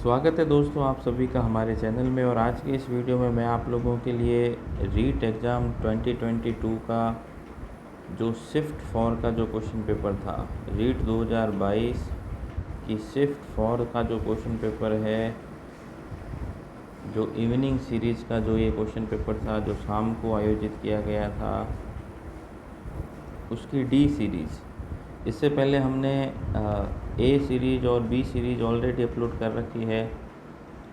स्वागत है दोस्तों आप सभी का हमारे चैनल में। और आज के इस वीडियो में मैं आप लोगों के लिए रीट एग्ज़ाम 2022 का जो शिफ्ट 4 का जो क्वेश्चन पेपर था, रीट 2022 की शिफ्ट 4 का जो क्वेश्चन पेपर है, जो इवनिंग सीरीज़ का जो ये क्वेश्चन पेपर था जो शाम को आयोजित किया गया था, उसकी डी सीरीज़। इससे पहले हमने ए सीरीज़ और बी सीरीज़ ऑलरेडी अपलोड कर रखी है।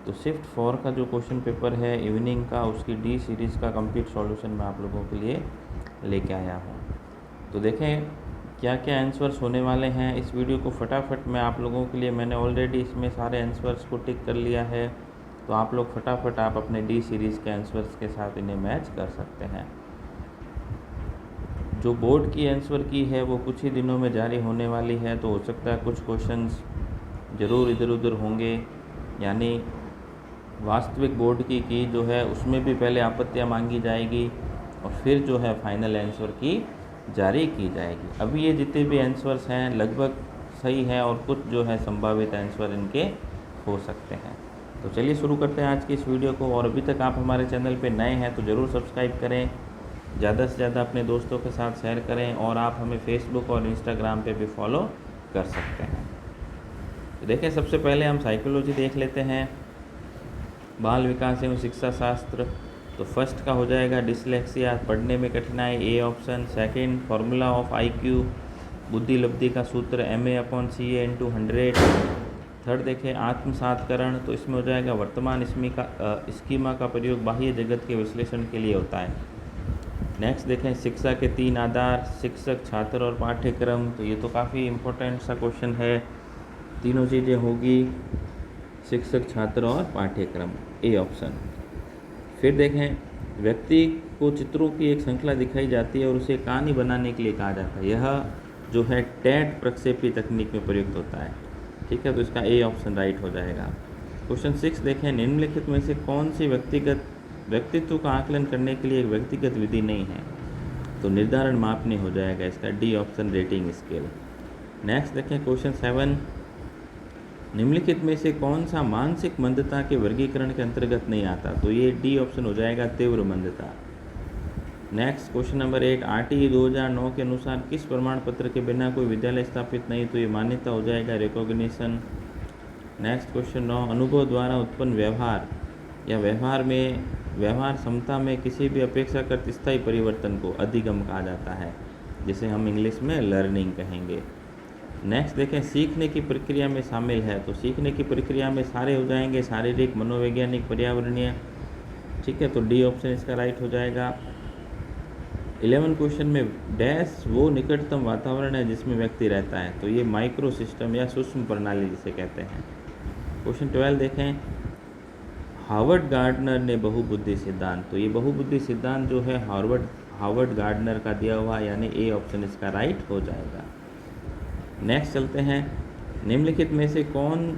तो शिफ्ट 4 का जो क्वेश्चन पेपर है इवनिंग का, उसकी डी सीरीज़ का कंप्लीट सॉल्यूशन मैं आप लोगों के लिए लेके आया हूँ। तो देखें क्या क्या आंसर्स होने वाले हैं। इस वीडियो को फटाफट मैं आप लोगों के लिए, मैंने ऑलरेडी इसमें सारे आंसर्स को टिक कर लिया है, तो आप लोग फटाफट आप अपने डी सीरीज़ के आंसर्स के साथ इन्हें मैच कर सकते हैं। जो बोर्ड की आंसर की है वो कुछ ही दिनों में जारी होने वाली है, तो हो सकता है कुछ क्वेश्चंस ज़रूर इधर उधर होंगे, यानी वास्तविक बोर्ड की जो है उसमें भी पहले आपत्तियां मांगी जाएगी और फिर जो है फाइनल आंसर की जारी की जाएगी। अभी ये जितने भी आंसर्स हैं लगभग सही है और कुछ जो है संभावित आंसर इनके हो सकते हैं। तो चलिए शुरू करते हैं आज की इस वीडियो को। और अभी तक आप हमारे चैनल पे नए हैं तो ज़रूर सब्सक्राइब करें, ज़्यादा से ज़्यादा अपने दोस्तों के साथ शेयर करें, और आप हमें फेसबुक और इंस्टाग्राम पे भी फॉलो कर सकते हैं। तो देखें सबसे पहले हम साइकोलॉजी देख लेते हैं, बाल विकास एवं शिक्षा शास्त्र। तो फर्स्ट का हो जाएगा डिसलेक्सिया, पढ़ने में कठिनाई, A option. Second formula of IQ, बुद्धि लब्धि का सूत्र MA/CA/100। थर्ड देखें आत्मसातकरण, तो इसमें हो जाएगा वर्तमान स्कीमा का प्रयोग बाह्य जगत के विश्लेषण के लिए होता है। नेक्स्ट देखें शिक्षा के 3 आधार, शिक्षक, छात्र और पाठ्यक्रम। तो ये तो काफ़ी इम्पोर्टेंट सा क्वेश्चन है, तीनों चीज़ें होगी, शिक्षक, छात्र और पाठ्यक्रम, ए ऑप्शन। फिर देखें व्यक्ति को चित्रों की एक श्रृंखला दिखाई जाती है और उसे कहानी बनाने के लिए कहा जाता है। यह जो है टैट प्रक्षेपी तकनीक में प्रयुक्त होता है। ठीक है, तो इसका ए ऑप्शन राइट हो जाएगा। क्वेश्चन 6 देखें निम्नलिखित में से कौन सी व्यक्तित्व का आकलन करने के लिए एक व्यक्तिगत विधि नहीं है। तो निर्धारण मापनी हो जाएगा, इसका D option rating scale. Next देखें क्वेश्चन 7, निम्नलिखित में से कौन सा मानसिक मंदता के वर्गीकरण के अंतर्गत नहीं आता। तो ये डी ऑप्शन हो जाएगा, तीव्र मंदता। नेक्स्ट क्वेश्चन नंबर 8, RTE 2009 के अनुसार किस प्रमाण पत्र के बिना कोई विद्यालय स्थापित नहीं। तो ये मान्यता हो जाएगा, रिकॉग्निशन। नेक्स्ट क्वेश्चन 9, अनुभव द्वारा उत्पन्न व्यवहार या व्यवहार क्षमता में किसी भी अपेक्षाकृत स्थायी परिवर्तन को अधिगम कहा जाता है, जिसे हम इंग्लिश में लर्निंग कहेंगे। नेक्स्ट देखें सीखने की प्रक्रिया में शामिल है। तो सीखने की प्रक्रिया में सारे हो जाएंगे, शारीरिक, मनोवैज्ञानिक, पर्यावरणीय। ठीक है, तो डी ऑप्शन इसका राइट हो जाएगा। 11 क्वेश्चन में डैश वो निकटतम वातावरण है जिसमें व्यक्ति रहता है। तो ये माइक्रो सिस्टम या सूक्ष्म प्रणाली जिसे कहते हैं। क्वेश्चन 12 देखें हार्वर्ड गार्डनर ने बहुबुद्धि सिद्धांत। तो ये बहुबुद्धि सिद्धांत जो है हार्वर्ड गार्डनर का दिया हुआ, यानी ए ऑप्शन इसका राइट हो जाएगा। नेक्स्ट चलते हैं, निम्नलिखित में से कौन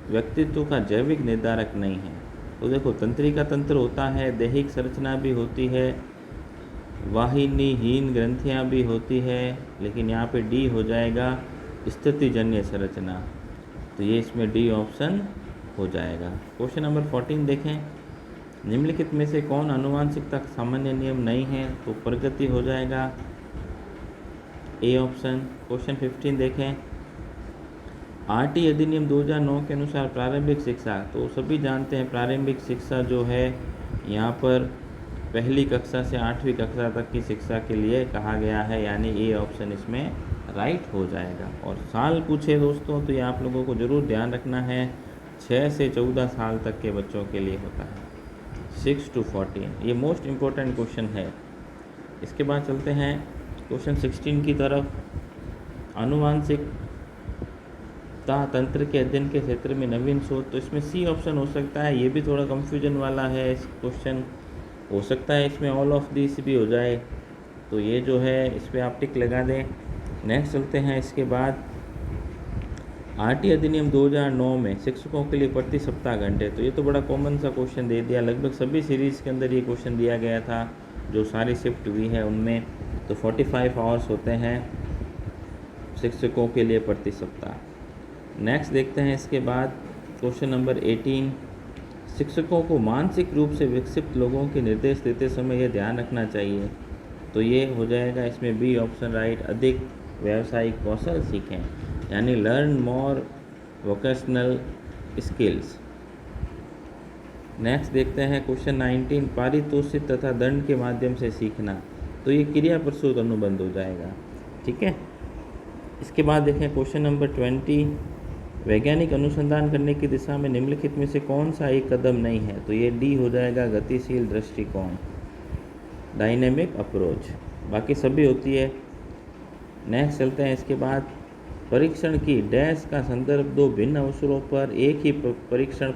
व्यक्तित्व का जैविक निर्धारक नहीं है। तो देखो तंत्रिका तंत्र होता है, दैहिक संरचना भी होती है, वाहिनीहीन ग्रंथियाँ भी होती है, लेकिन यहाँ पे डी हो जाएगा स्थितिजन्य संरचना। तो ये इसमें डी ऑप्शन हो जाएगा। क्वेश्चन नंबर 14 देखें निम्नलिखित में से कौन आनुवांशिकता का सामान्य नियम नहीं है। तो प्रगति हो जाएगा, ए ऑप्शन। क्वेश्चन 15 देखें RT अधिनियम 2009 के अनुसार प्रारंभिक शिक्षा। तो सभी जानते हैं प्रारंभिक शिक्षा जो है यहाँ पर पहली कक्षा से 8वीं कक्षा तक की शिक्षा के लिए कहा गया है, यानी ए ऑप्शन इसमें राइट हो जाएगा। और साल पूछे दोस्तों तो ये आप लोगों को ज़रूर ध्यान रखना है, 6 से 14 साल तक के बच्चों के लिए होता है, 6 to 14। ये मोस्ट इम्पोर्टेंट क्वेश्चन है। इसके बाद चलते हैं क्वेश्चन 16 की तरफ, आनुवांशिकता तंत्र के अध्ययन के क्षेत्र में नवीन शोध। तो इसमें सी ऑप्शन हो सकता है, ये भी थोड़ा कंफ्यूजन वाला है इस क्वेश्चन, हो सकता है इसमें ऑल ऑफ दिस भी हो जाए, तो ये जो है इस पर आप टिक लगा दें। नेक्स्ट चलते हैं, इसके बाद RT अधिनियम 2009 में शिक्षकों के लिए प्रति सप्ताह घंटे। तो ये तो बड़ा कॉमन सा क्वेश्चन दे दिया, लगभग सभी सीरीज़ के अंदर ये क्वेश्चन दिया गया था जो सारी शिफ्ट हुई है उनमें। तो 45 आवर्स होते हैं शिक्षकों के लिए प्रति सप्ताह। नेक्स्ट देखते हैं इसके बाद क्वेश्चन नंबर 18, शिक्षकों को मानसिक रूप से विकसित लोगों के निर्देश देते समय यह ध्यान रखना चाहिए। तो ये हो जाएगा इसमें बी ऑप्शन राइट, अधिक व्यावसायिक कौशल सीखें, यानी learn more vocational skills. Next देखते हैं क्वेश्चन 19, पारितोषिक तथा दंड के माध्यम से सीखना। तो ये क्रिया प्रसूत अनुबंध हो जाएगा, ठीक है। इसके बाद देखें क्वेश्चन नंबर 20, वैज्ञानिक अनुसंधान करने की दिशा में निम्नलिखित में से कौन सा एक कदम नहीं है। तो ये डी हो जाएगा, गतिशील दृष्टिकोण, डायनेमिक अप्रोच, बाकी सभी होती है। नेक्स्ट चलते हैं। इसके बाद परीक्षण की डैश का संदर्भ दो भिन्न अवसरों पर एक ही परीक्षण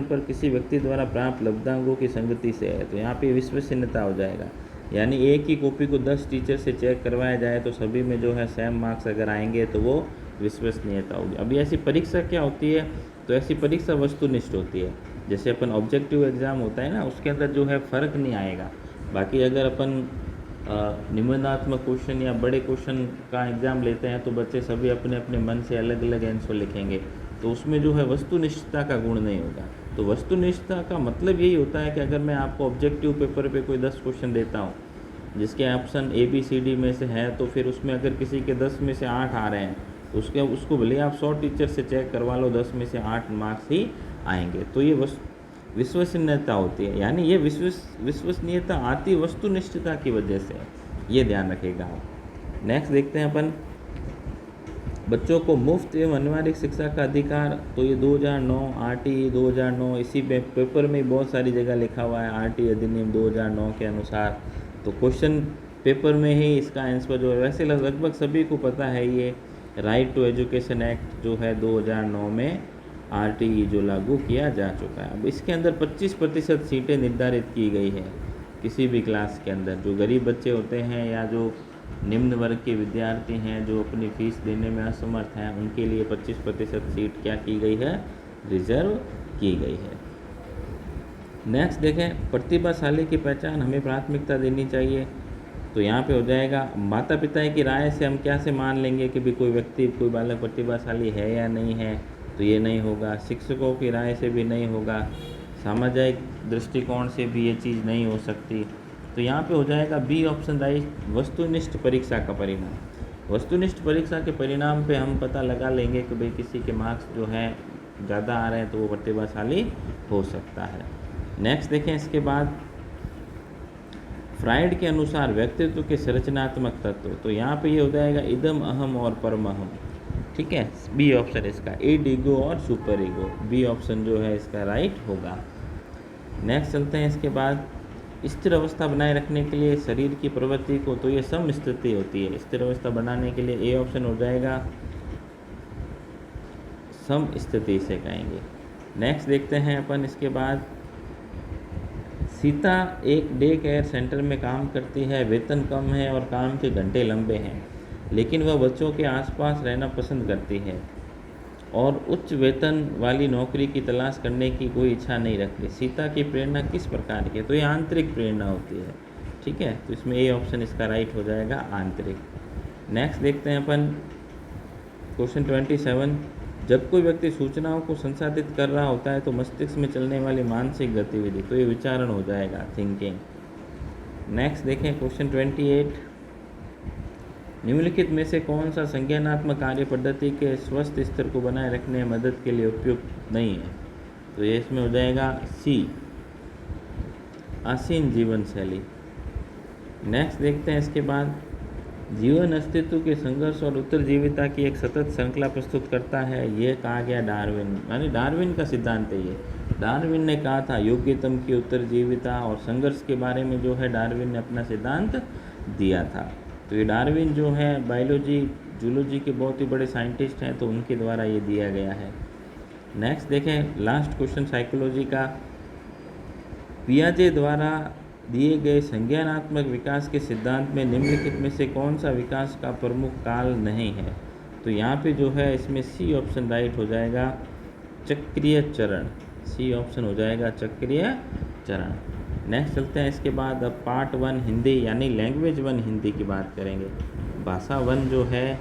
पर किसी व्यक्ति द्वारा प्राप्त लब्धांकों की संगति से है। तो यहाँ पे विश्वसनीयता हो जाएगा, यानी एक ही कॉपी को 10 टीचर से चेक करवाया जाए तो सभी में जो है सेम मार्क्स अगर आएंगे तो वो विश्वसनीयता होगी। अभी ऐसी परीक्षा क्या होती है, तो ऐसी परीक्षा वस्तुनिष्ठ होती है। जैसे अपन ऑब्जेक्टिव एग्ज़ाम होता है ना, उसके अंदर जो है फ़र्क नहीं आएगा। बाकी अगर अपन निबंधात्मक क्वेश्चन या बड़े क्वेश्चन का एग्ज़ाम लेते हैं तो बच्चे सभी अपने अपने मन से अलग अलग आंसर लिखेंगे, तो उसमें जो है वस्तुनिष्ठता का गुण नहीं होगा। तो वस्तुनिष्ठता का मतलब यही होता है कि अगर मैं आपको ऑब्जेक्टिव पेपर पे कोई 10 क्वेश्चन देता हूँ जिसके ऑप्शन ABCD में से है, तो फिर उसमें अगर किसी के 10 में से 8 आ रहे हैं तो उसको भले आप 100 टीचर से चेक करवा लो, 10 में से 8 मार्क्स ही आएंगे। तो ये विश्वसनीयता होती है, यानी ये विश्वसनीयता आती वस्तुनिष्ठता की वजह से, ये ध्यान रखेगा आप। नेक्स्ट देखते हैं अपन, बच्चों को मुफ्त एवं अनिवार्य शिक्षा का अधिकार। तो ये 2009 RT 2009, इसी पेपर में बहुत सारी जगह लिखा हुआ है RT अधिनियम 2009 के अनुसार। तो क्वेश्चन पेपर में ही इसका आंसर जो है, वैसे लगभग सभी को पता है, ये राइट टू एजुकेशन एक्ट जो है 2009 में RTE जो लागू किया जा चुका है। अब इसके अंदर 25% सीटें निर्धारित की गई है किसी भी क्लास के अंदर। जो गरीब बच्चे होते हैं या जो निम्न वर्ग के विद्यार्थी हैं जो अपनी फ़ीस देने में असमर्थ हैं, उनके लिए 25% सीट क्या की गई है, रिजर्व की गई है। नेक्स्ट देखें, प्रतिभाशाली की पहचान हमें प्राथमिकता देनी चाहिए। तो यहाँ पे हो जाएगा, माता पिता की राय से हम क्या से मान लेंगे कि भी कोई व्यक्ति कोई बालक प्रतिभाशाली है या नहीं है, तो ये नहीं होगा। शिक्षकों की राय से भी नहीं होगा, सामाजिक दृष्टिकोण से भी ये चीज़ नहीं हो सकती। तो यहाँ पे हो जाएगा बी ऑप्शन राइट, वस्तुनिष्ठ परीक्षा का परिणाम। वस्तुनिष्ठ परीक्षा के परिणाम पे हम पता लगा लेंगे कि भाई किसी के मार्क्स जो हैं ज़्यादा आ रहे हैं तो वो प्रतिभाशाली हो सकता है। नेक्स्ट देखें, इसके बाद फ्राइड के अनुसार व्यक्तित्व के संरचनात्मक तत्व। तो यहाँ पे ये हो जाएगा इदम, अहम और परम अहम, ठीक है। बी ऑप्शन इसका, ईड ईगो और सुपर ईगो, बी ऑप्शन जो है इसका राइट होगा। नेक्स्ट चलते हैं। इसके बाद स्थिर अवस्था बनाए रखने के लिए शरीर की प्रवृत्ति को, तो ये समस्थिति होती है। स्थिर अवस्था बनाने के लिए ए ऑप्शन हो जाएगा, सम स्थिति से कहेंगे। नेक्स्ट देखते हैं अपन। इसके बाद सीता एक डे केयर सेंटर में काम करती है, वेतन कम है और काम के घंटे लंबे हैं, लेकिन वह बच्चों के आसपास रहना पसंद करती है और उच्च वेतन वाली नौकरी की तलाश करने की कोई इच्छा नहीं रखती। सीता की प्रेरणा किस प्रकार की है, तो ये आंतरिक प्रेरणा होती है, ठीक है। तो इसमें ए ऑप्शन इसका राइट हो जाएगा, आंतरिक। नेक्स्ट देखते हैं अपन क्वेश्चन 27, जब कोई व्यक्ति सूचनाओं को संसाधित कर रहा होता है तो मस्तिष्क में चलने वाली मानसिक गतिविधि, तो ये विचारण हो जाएगा, थिंकिंग। नेक्स्ट देखें क्वेश्चन 28, निम्नलिखित में से कौन सा संज्ञानात्मक कार्य पद्धति के स्वस्थ स्तर को बनाए रखने में मदद के लिए उपयुक्त नहीं है। तो ये इसमें हो जाएगा सी, आसीन जीवन शैली। नेक्स्ट देखते हैं। इसके बाद जीवन अस्तित्व के संघर्ष और उत्तरजीविता की एक सतत श्रृंखला प्रस्तुत करता है, ये कहा गया डार्विन, यानी डार्विन का सिद्धांत है ये। डार्विन ने कहा था योग्यतम की उत्तरजीविता और संघर्ष के बारे में जो है डार्विन ने अपना सिद्धांत दिया था। तो ये डार्विन जो है बायोलॉजी जूलॉजी के बहुत ही बड़े साइंटिस्ट हैं, तो उनके द्वारा ये दिया गया है। नेक्स्ट देखें लास्ट क्वेश्चन साइकोलॉजी का, पियाजे द्वारा दिए गए संज्ञानात्मक विकास के सिद्धांत में निम्नलिखित में से कौन सा विकास का प्रमुख काल नहीं है। तो यहाँ पे जो है इसमें सी ऑप्शन राइट हो जाएगा, चक्रीय चरण, सी ऑप्शन हो जाएगा चक्रीय चरण। नेक्स्ट चलते हैं। इसके बाद अब पार्ट 1 हिंदी यानी लैंग्वेज 1 हिंदी की बात करेंगे। भाषा 1 जो है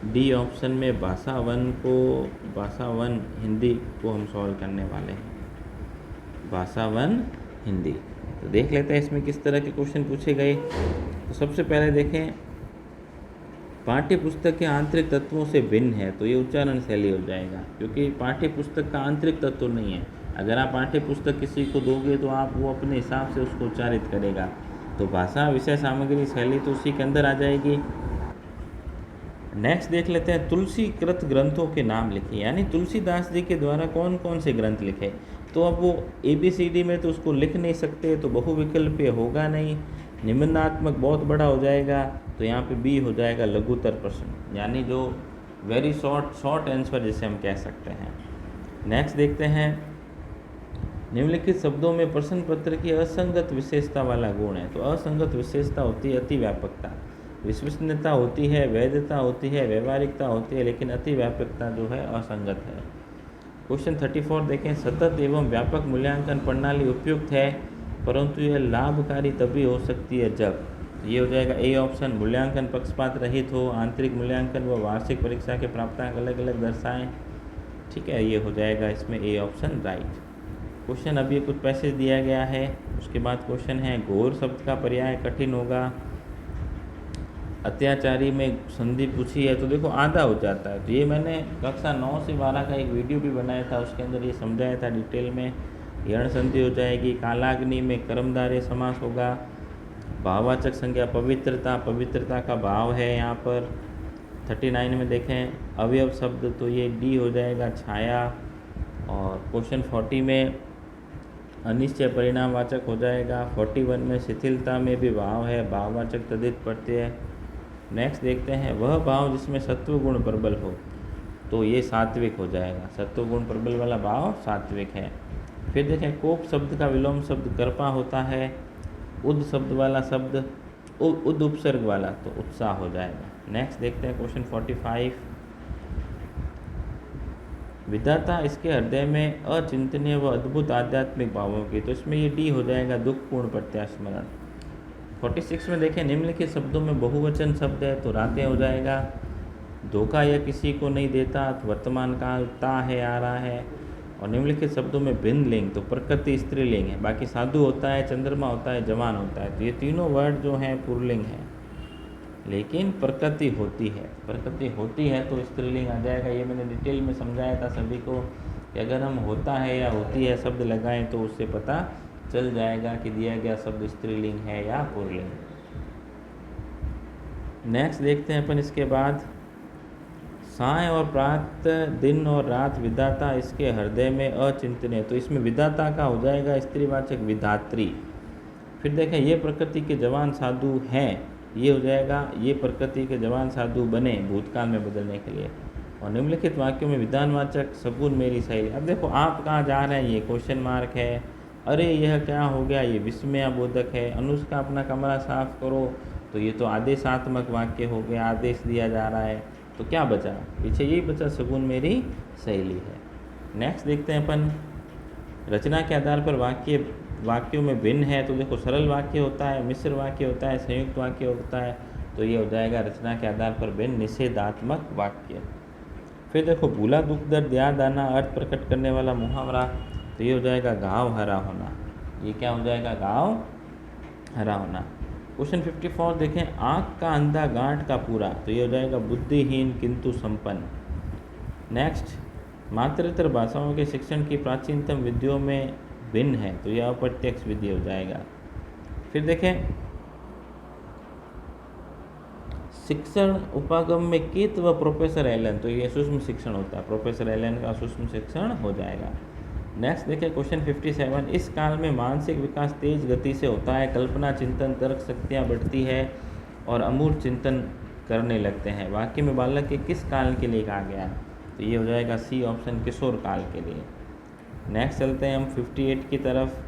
डी ऑप्शन में भाषा वन हिंदी को हम सॉल्व करने वाले हैं, भाषा वन हिंदी। तो देख लेते हैं इसमें किस तरह के क्वेश्चन पूछे गए। तो सबसे पहले देखें, पाठ्य पुस्तक के आंतरिक तत्वों से भिन्न है, तो ये उच्चारण शैली हो जाएगा, क्योंकि पाठ्य पुस्तक का आंतरिक तत्व नहीं है। अगर आप पाठ्य पुस्तक किसी को दोगे तो आप वो अपने हिसाब से उसको उच्चारित करेगा, तो भाषा विषय सामग्री शैली तो उसी के अंदर आ जाएगी। नेक्स्ट देख लेते हैं, तुलसी कृत ग्रंथों के नाम लिखिए, यानी तुलसीदास जी के द्वारा कौन कौन से ग्रंथ लिखे। तो अब वो ABCD में तो उसको लिख नहीं सकते, तो बहुविकल्पीय होगा नहीं, निम्नात्मक बहुत बड़ा हो जाएगा, तो यहाँ पे B हो जाएगा लघुतर प्रश्न, यानी जो वेरी शॉर्ट आंसर जिसे हम कह सकते हैं। नेक्स्ट देखते हैं, निम्नलिखित शब्दों में प्रश्न पत्र की असंगत विशेषता वाला गुण है। तो असंगत विशेषता होती है अति व्यापकता, विश्वसनीयता होती है, वैधता होती है, व्यवहारिकता होती है, लेकिन अति व्यापकता जो है असंगत है। क्वेश्चन 34 देखें, सतत एवं व्यापक मूल्यांकन प्रणाली उपयुक्त है, परंतु यह लाभकारी तभी हो सकती है जब, ये हो जाएगा A ऑप्शन, मूल्यांकन पक्षपात रहित हो, आंतरिक मूल्यांकन व वार्षिक परीक्षा के प्राप्तांक अलग अलग दर्शाएं। ठीक है, ये हो जाएगा इसमें A ऑप्शन राइट। क्वेश्चन अभी कुछ पैसेज दिया गया है, उसके बाद क्वेश्चन है, घोर शब्द का पर्याय कठिन होगा, अत्याचारी में संधि पूछी है, तो देखो आधा हो जाता है। तो ये मैंने कक्षा 9 से 12 का एक वीडियो भी बनाया था, उसके अंदर ये समझाया था डिटेल में। यण संधि हो जाएगी, कालाग्नि में कर्मधारय समास होगा, भाववाचक संज्ञा पवित्रता का भाव है यहाँ पर। 39 में देखें अवयव शब्द, तो ये D हो जाएगा छाया। और क्वेश्चन 40 में अनिश्चय परिणामवाचक हो जाएगा। 41 में शिथिलता में भी भाव है, भाववाचक तद्धित प्रत्यय। नेक्स्ट देखते हैं, वह भाव जिसमें सत्व गुण प्रबल हो, तो ये सात्विक हो जाएगा, सत्व गुण प्रबल वाला भाव सात्विक है। फिर देखें, कोप शब्द का विलोम शब्द कर्पा होता है, उद शब्द वाला शब्द उद उपसर्ग वाला तो उत्साह हो जाएगा। नेक्स्ट देखते हैं क्वेश्चन 45, विधाता इसके हृदय में अचिंतनीय व अद्भुत आध्यात्मिक भावों की, तो इसमें ये D हो जाएगा दुखपूर्ण प्रत्यास्मरण। 46 में देखें, निम्नलिखित शब्दों में बहुवचन शब्द है, तो रातें हो जाएगा। धोखा यह किसी को नहीं देता, तो वर्तमान काल ता है आ रहा है। और निम्नलिखित शब्दों में भिन्न लिंग, तो प्रकृति स्त्रीलिंग है, बाकी साधु होता है, चंद्रमा होता है, जवान होता है। तो ये तीनों वर्ड जो हैं पुल्लिंग है, लेकिन प्रकृति होती है तो स्त्रीलिंग आ जाएगा। ये मैंने डिटेल में समझाया था सभी को कि अगर हम होता है या होती है शब्द लगाएं तो उससे पता चल जाएगा कि दिया गया शब्द स्त्रीलिंग है या पुल्लिंग। नेक्स्ट देखते हैं अपन इसके बाद, साय और प्रातः, दिन और रात, विधाता इसके हृदय में अचिंतनीय, तो इसमें विधाता का हो जाएगा स्त्रीवाचक विधात्री। फिर देखें, ये प्रकृति के जवान साधु हैं, ये हो जाएगा ये प्रकृति के जवान साधु बने भूतकाल में बदलने के लिए। और निम्नलिखित वाक्यों में विधानवाचक सगुन मेरी सहेली। अब देखो आप कहाँ जा रहे हैं, ये क्वेश्चन मार्क है, अरे यह क्या हो गया, ये विस्मयाबोधक है, अनुष्का अपना कमरा साफ करो, तो ये तो आदेशात्मक वाक्य हो गया, आदेश दिया जा रहा है, तो क्या बचा, पीछे यही बचा सगुन मेरी सहेली है। नेक्स्ट देखते हैं अपन, रचना के आधार पर वाक्यों में भिन्न है, तो देखो सरल वाक्य होता है, मिश्र वाक्य होता है, संयुक्त वाक्य होता है, तो ये हो जाएगा रचना के आधार पर भिन्न निषेधात्मक वाक्य। फिर देखो, भूला दुख दर्द याद आना, अर्थ प्रकट करने वाला मुहावरा, तो ये हो जाएगा घाव हरा होना। ये क्या हो जाएगा, घाव हरा होना। क्वेश्चन 54 देखें, आँख का अंधा गांठ का पूरा, तो ये हो जाएगा बुद्धिहीन किंतु संपन्न। नेक्स्ट, मातृतर भाषाओं के शिक्षण की प्राचीनतम विधियों में भिन्न है, तो यह अप्रत्यक्ष विधि हो जाएगा। फिर देखें, शिक्षण उपागम में कित व प्रोफेसर एलन, तो ये सूक्ष्म शिक्षण होता है, प्रोफेसर एलन का सूक्ष्म शिक्षण हो जाएगा। नेक्स्ट देखिए क्वेश्चन 57, इस काल में मानसिक विकास तेज गति से होता है, कल्पना चिंतन तर्क शक्तियाँ बढ़ती है और अमूर्त चिंतन करने लगते हैं। वाक्य में बालक के किस काल के लिए कहा गया है, तो ये हो जाएगा C ऑप्शन किशोर काल के लिए। नेक्स्ट चलते हैं हम 58 की तरफ,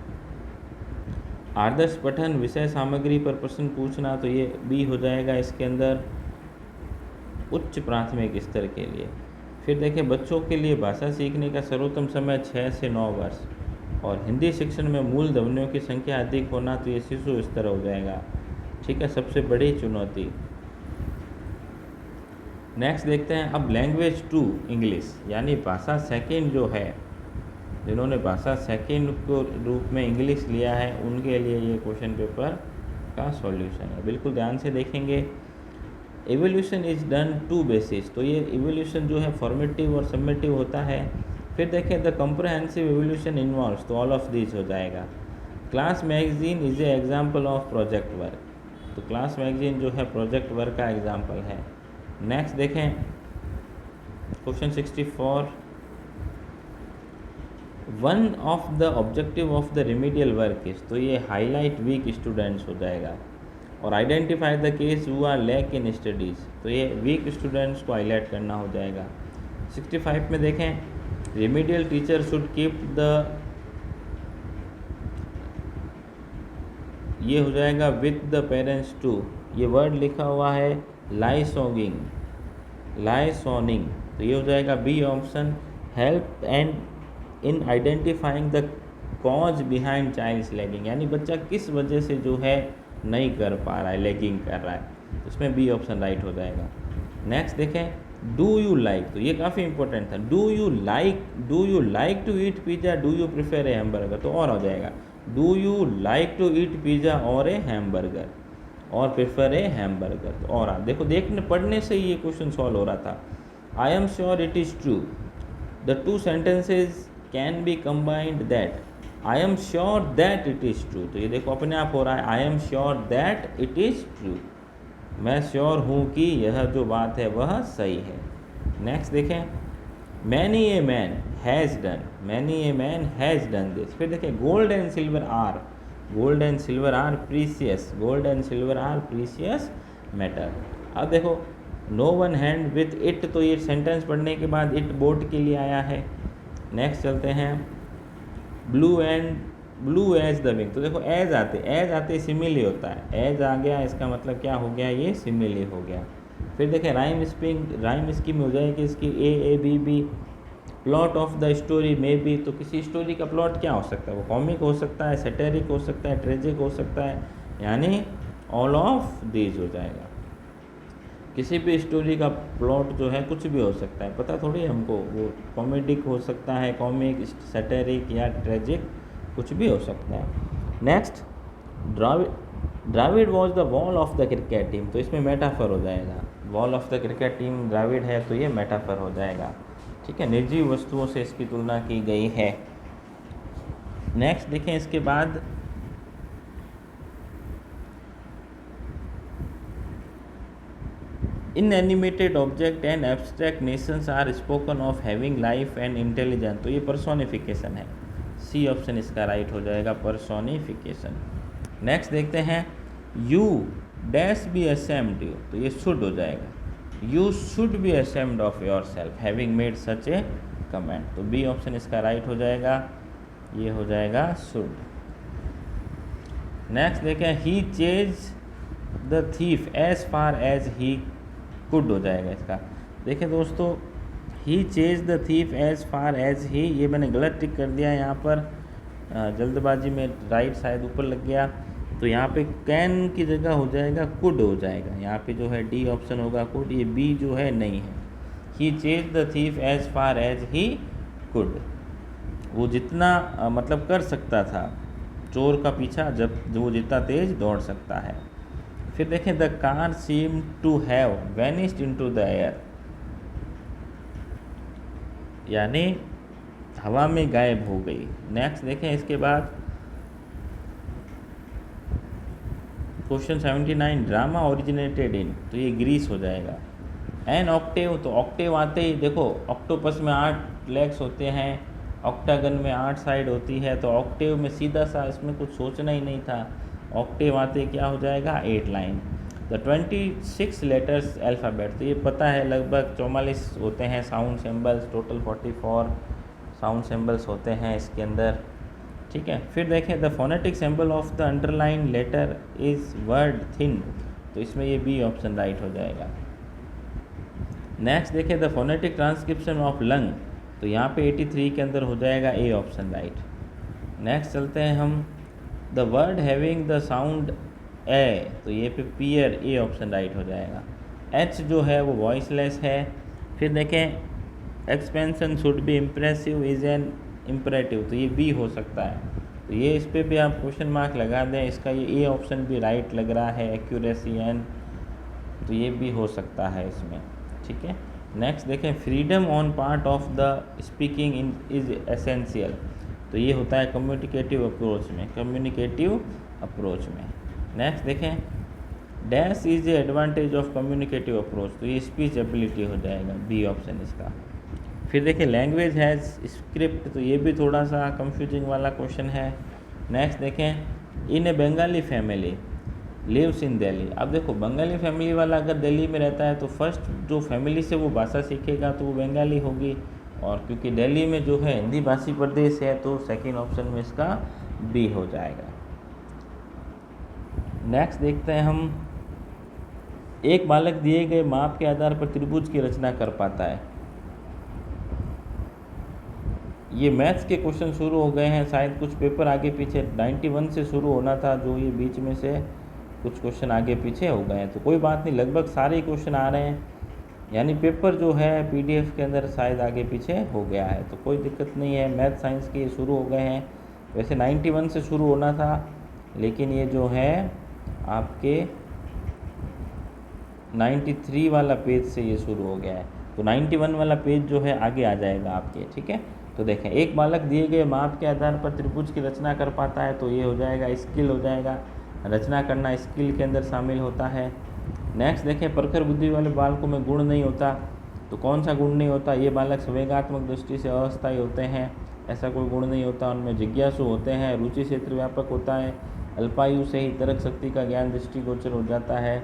आदर्श पठन विषय सामग्री पर प्रश्न पूछना, तो ये B हो जाएगा इसके अंदर उच्च प्राथमिक स्तर के लिए। फिर देखें, बच्चों के लिए भाषा सीखने का सर्वोत्तम समय 6 से 9 वर्ष, और हिंदी शिक्षण में मूल ध्वनियों की संख्या अधिक होना, तो ये शिशु स्तर हो जाएगा। ठीक है, सबसे बड़ी चुनौती। नेक्स्ट देखते हैं अब लैंग्वेज टू इंग्लिश, यानी भाषा सेकंड जो है, जिन्होंने भाषा सेकंड को रूप में इंग्लिश लिया है उनके लिए ये क्वेश्चन पेपर का सॉल्यूशन है। बिल्कुल ध्यान से देखेंगे। Evolution is done to basis, तो ये एवोल्यूशन जो है फॉर्मेटिव और सबमिटिव होता है। फिर देखें द कॉम्प्रहेंसिव एवोल्यूशन इन्वॉल्व्स, तो ऑल ऑफ दिस हो जाएगा। Class magazine is a example of project work, तो क्लास मैगजीन जो है प्रोजेक्ट वर्क का एग्जाम्पल है। नेक्स्ट देखें question 64, one of the objective of the remedial work is, तो ये हाईलाइट वीक स्टूडेंट्स हो जाएगा। और identify the case who are lack in studies, तो ये वीक स्टूडेंट्स को हाईलाइट करना हो जाएगा। 65 में देखें remedial teacher should keep the, ये हो जाएगा विथ द पेरेंट्स टू, ये वर्ड लिखा हुआ है लाइसोनिंग, तो ये हो जाएगा B option. Help and in identifying the cause behind child's lagging, यानी बच्चा किस वजह से जो है नहीं कर पा रहा है, लैगिंग कर रहा है, इसमें बी ऑप्शन राइट हो जाएगा। नेक्स्ट देखें डू यू लाइक, तो ये काफ़ी इंपॉर्टेंट था। Do you like to eat pizza, do you prefer a hamburger, तो और हो जाएगा do you like to eat pizza और ए हैमबर्गर, और प्रेफर ए हैमबर्गर, तो और आप देखो देखने पढ़ने से ही ये क्वेश्चन सॉल्व हो रहा था। I am sure it is true, the two sentences can be combined that, I am sure that it is true, तो ये देखो अपने आप हो रहा है I am sure that it is true, मैं श्योर हूँ कि यह जो बात है वह सही है। नेक्स्ट देखें many a man has done this. फिर देखें gold and silver are precious matter. अब देखो no one hand with it, तो ये सेंटेंस पढ़ने के बाद इट बोट के लिए आया है। नेक्स्ट चलते हैं ब्लू एज द विंग, तो देखो एज आते सिमिली होता है, एज आ गया इसका मतलब क्या हो गया, ये सिमिली हो गया। फिर देखें राइम स्कीम हो जाएगी इसकी A B B. Plot of the story में बी, तो किसी स्टोरी का प्लॉट क्या हो सकता है, वो कॉमिक हो सकता है, सैटेरिक हो सकता है, ट्रेजिक हो सकता है, यानी ऑल ऑफ दीज हो जाएगा। किसी भी स्टोरी का प्लॉट जो है कुछ भी हो सकता है, पता थोड़ी हमको, वो कॉमेडिक हो सकता है, कॉमिक, सैटेरिक या ट्रेजिक, कुछ भी हो सकता है। Next Dravid was the wall of the cricket team, तो इसमें मेटाफर हो जाएगा, wall of the cricket team Dravid है तो ये मेटाफर हो जाएगा। ठीक है, निर्जीव वस्तुओं से इसकी तुलना की गई है। नेक्स्ट देखें इसके बाद inanimate object and abstract notions are spoken of having life and intelligence, तो ये पर्सोनिफिकेशन है, सी ऑप्शन इसका राइट हो जाएगा, पर्सोनिफिकेशन। नेक्स्ट देखते हैं you dash be ashamed you, तो ये शुड हो जाएगा, you should be ashamed of yourself having made such a comment, तो बी ऑप्शन इसका राइट हो जाएगा, ये हो जाएगा शुड। नेक्स्ट देखें he chase the thief as far as he could हो जाएगा इसका। देखिए दोस्तों he chase the thief as far as he, ये मैंने गलत टिक कर दिया यहाँ पर, जल्दबाजी में राइट शायद ऊपर लग गया, तो यहाँ पे कैन की जगह हो जाएगा कुड हो जाएगा, यहाँ पे जो है डी ऑप्शन होगा कुड, ये बी जो है नहीं है। He chase the thief as far as he could, वो जितना मतलब कर सकता था चोर का पीछा, जब वो जितना तेज दौड़ सकता है। फिर देखें the car seem to have vanished into the air, यानी हवा में गायब हो गई। नेक्स्ट देखें इसके बाद क्वेश्चन 79 ड्रामा ओरिजिनेटेड इन, तो ये ग्रीस हो जाएगा। एन ऑक्टेव, तो ऑक्टेव आते ही देखो ऑक्टोपस में 8 लेग्स होते हैं, ऑक्टागन में 8 साइड होती है, तो ऑक्टेव में सीधा सा इसमें कुछ सोचना ही नहीं था, ऑक्टेव आते क्या हो जाएगा 8 लाइन। द 26 लेटर्स अल्फ़ाबेट, तो ये पता है लगभग 44 होते हैं sound symbols, total 44 sound symbols होते हैं इसके अंदर। ठीक है, फिर देखें the phonetic symbol of the underline letter is word thin, तो इसमें ये बी ऑप्शन राइट हो जाएगा। नेक्स्ट देखें the phonetic transcription of lung, तो यहाँ पे 83 के अंदर हो जाएगा ए ऑप्शन राइट। नेक्स्ट चलते हैं हम the word having the sound A, तो ये पे पियर ए ऑप्शन राइट हो जाएगा। एच जो है वो वॉइसलेस है। फिर देखें expansion should be impressive is an imperative, तो ये बी हो सकता है, तो ये इस पर भी आप क्वेश्चन मार्क लगा दें। इसका ये ए ऑप्शन भी राइट लग रहा है, एक्यूरेसी एंड, तो ये भी हो सकता है इसमें, ठीक है। नेक्स्ट देखें freedom on part of the speaking in is essential, तो ये होता है कम्युनिकेटिव अप्रोच में, कम्युनिकेटिव अप्रोच में। नेक्स्ट देखें dash is a advantage of communicative approach, तो ये स्पीच एबिलिटी हो जाएगा, बी ऑप्शन इसका। फिर देखिए लैंग्वेज हैज़ स्क्रिप्ट, तो ये भी थोड़ा सा कंफ्यूजिंग वाला क्वेश्चन है। नेक्स्ट देखें in a Bengali family lives in Delhi, अब देखो बंगाली फैमिली वाला अगर दिल्ली में रहता है तो फर्स्ट जो फैमिली से वो भाषा सीखेगा तो वो बंगाली होगी, और क्योंकि दिल्ली में जो है हिंदी भाषी प्रदेश है तो सेकंड ऑप्शन में इसका बी हो जाएगा। नेक्स्ट देखते हैं हम, एक बालक दिए गए माप के आधार पर त्रिभुज की रचना कर पाता है। ये मैथ्स के क्वेश्चन शुरू हो गए हैं, शायद कुछ पेपर आगे पीछे 91 से शुरू होना था, जो ये बीच में से कुछ क्वेश्चन आगे पीछे हो गए हैं, तो कोई बात नहीं, लगभग सारे क्वेश्चन आ रहे हैं, यानी पेपर जो है पीडीएफ के अंदर शायद आगे पीछे हो गया है, तो कोई दिक्कत नहीं है। मैथ साइंस के शुरू हो गए हैं, वैसे 91 से शुरू होना था, लेकिन ये जो है आपके 93 वाला पेज से ये शुरू हो गया है, तो 91 वाला पेज जो है आगे आ जाएगा आपके, ठीक है। तो देखें एक बालक दिए गए माप के आधार पर त्रिभुज की रचना कर पाता है, तो ये हो जाएगा स्किल हो जाएगा, रचना करना स्किल के अंदर शामिल होता है। नेक्स्ट देखें प्रखर बुद्धि वाले बालकों में गुण नहीं होता, तो कौन सा गुण नहीं होता, ये बालक संवेगात्मक दृष्टि से अस्थायी होते हैं, ऐसा कोई गुण नहीं होता। उनमें जिज्ञासु होते हैं, रुचि क्षेत्र व्यापक होता है, अल्पायु से ही तर्क शक्ति का ज्ञान दृष्टिगोचर हो जाता है,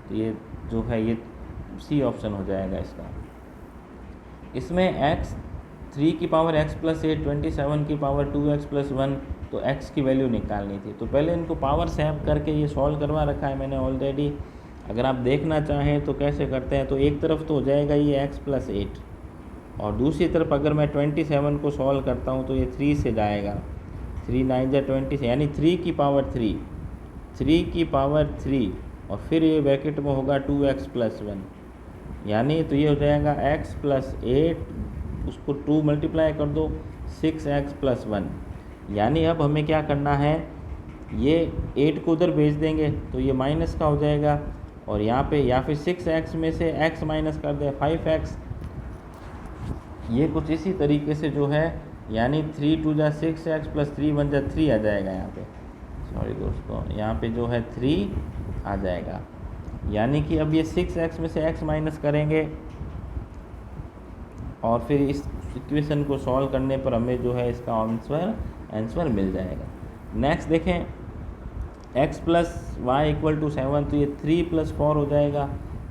तो ये जो है ये सी ऑप्शन हो जाएगा इसका। इसमें x 3 की पावर x प्लस 8 27 की पावर 2x प्लस 1, तो x की वैल्यू निकालनी थी, तो पहले इनको पावर सेव करके ये सॉल्व करवा रखा है मैंने ऑलरेडी। अगर आप देखना चाहें तो कैसे करते हैं, तो एक तरफ तो हो जाएगा ये x प्लस 8, और दूसरी तरफ अगर मैं 27 को सॉल्व करता हूँ तो ये 3 से जाएगा, 3 9 जा 20 से, यानी 3 की पावर 3, 3 की पावर 3, और फिर ये ब्रैकेट में होगा 2x प्लस 1, यानी तो ये हो जाएगा x प्लस 8, उसको 2 मल्टीप्लाई कर दो 6x प्लस 1, यानी अब हमें क्या करना है, ये 8 को उधर भेज देंगे तो ये माइनस का हो जाएगा, और यहाँ पे या फिर 6x में से x माइनस कर दें 5x, ये कुछ इसी तरीके से जो है, यानी 3 2 जा 6x प्लस 3 1 जा 3 आ जाएगा यहाँ पे, सॉरी दोस्तों, यहाँ पे जो है 3 आ जाएगा, यानी कि अब ये 6x में से x माइनस करेंगे और फिर इस इक्वेशन को सॉल्व करने पर हमें जो है इसका आंसर मिल जाएगा। नेक्स्ट देखें x plus y equal to 7, तो ये 3 प्लस 4 हो जाएगा,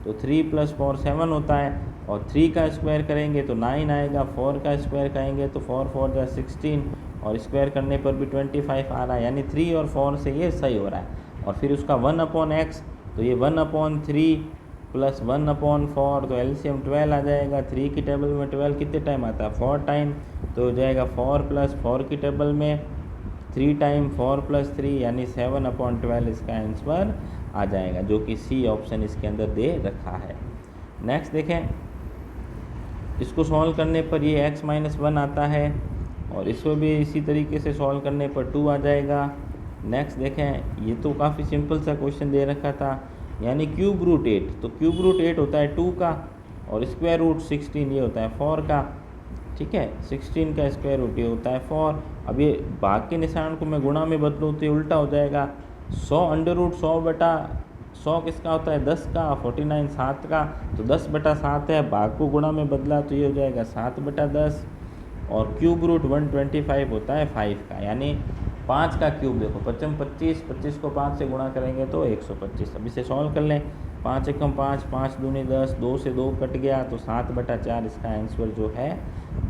तो 3 प्लस 4 7 होता है, और 3 का स्क्वायर करेंगे तो 9 आएगा, 4 का स्क्वायर करेंगे तो 4 4 जा 16, और स्क्वायर करने पर भी 25 आ रहा है, यानी 3 और 4 से ये सही हो रहा है। और फिर उसका 1/x, तो ये 1/3 प्लस 1/4, तो एलसीएम 12 आ जाएगा। 3 की टेबल में 12 कितने टाइम आता है, 4 टाइम, तो हो जाएगा 4 प्लस 4 की टेबल में 3 टाइम 4 प्लस 3, यानी 7/12 इसका आंसर आ जाएगा, जो कि सी ऑप्शन इसके अंदर दे रखा है। नेक्स्ट देखें, इसको सॉल्व करने पर ये x माइनस 1 आता है, और इसको भी इसी तरीके से सॉल्व करने पर 2 आ जाएगा। नेक्स्ट देखें, ये तो काफ़ी सिंपल सा क्वेश्चन दे रखा था, यानी क्यूब रूट 8, तो क्यूब रूट 8 होता है 2 का, और स्क्वायर रूट 16 ये होता है 4 का, ठीक है। 16 का स्क्वायर रूट ये होता है 4। अब ये भाग के निशान को मैं गुणा में बदलूँ तो ये उल्टा हो जाएगा, 100 अंडर रूट 100 बटा 100 किसका होता है 10 का, 49 7 का, तो 10 बटा 7 है, भाग को गुणा में बदला तो ये हो जाएगा 7 बटा 10, और क्यूब रूट 125 होता है 5 का, यानी 5 का क्यूब, देखो 55 25, 25 को 5 से गुणा करेंगे तो 125। अब इसे सॉल्व कर लें, 5 एकम 5, 5 दूनी 10, 2 से 2 कट गया, तो 7 बटा 4 इसका आंसर जो है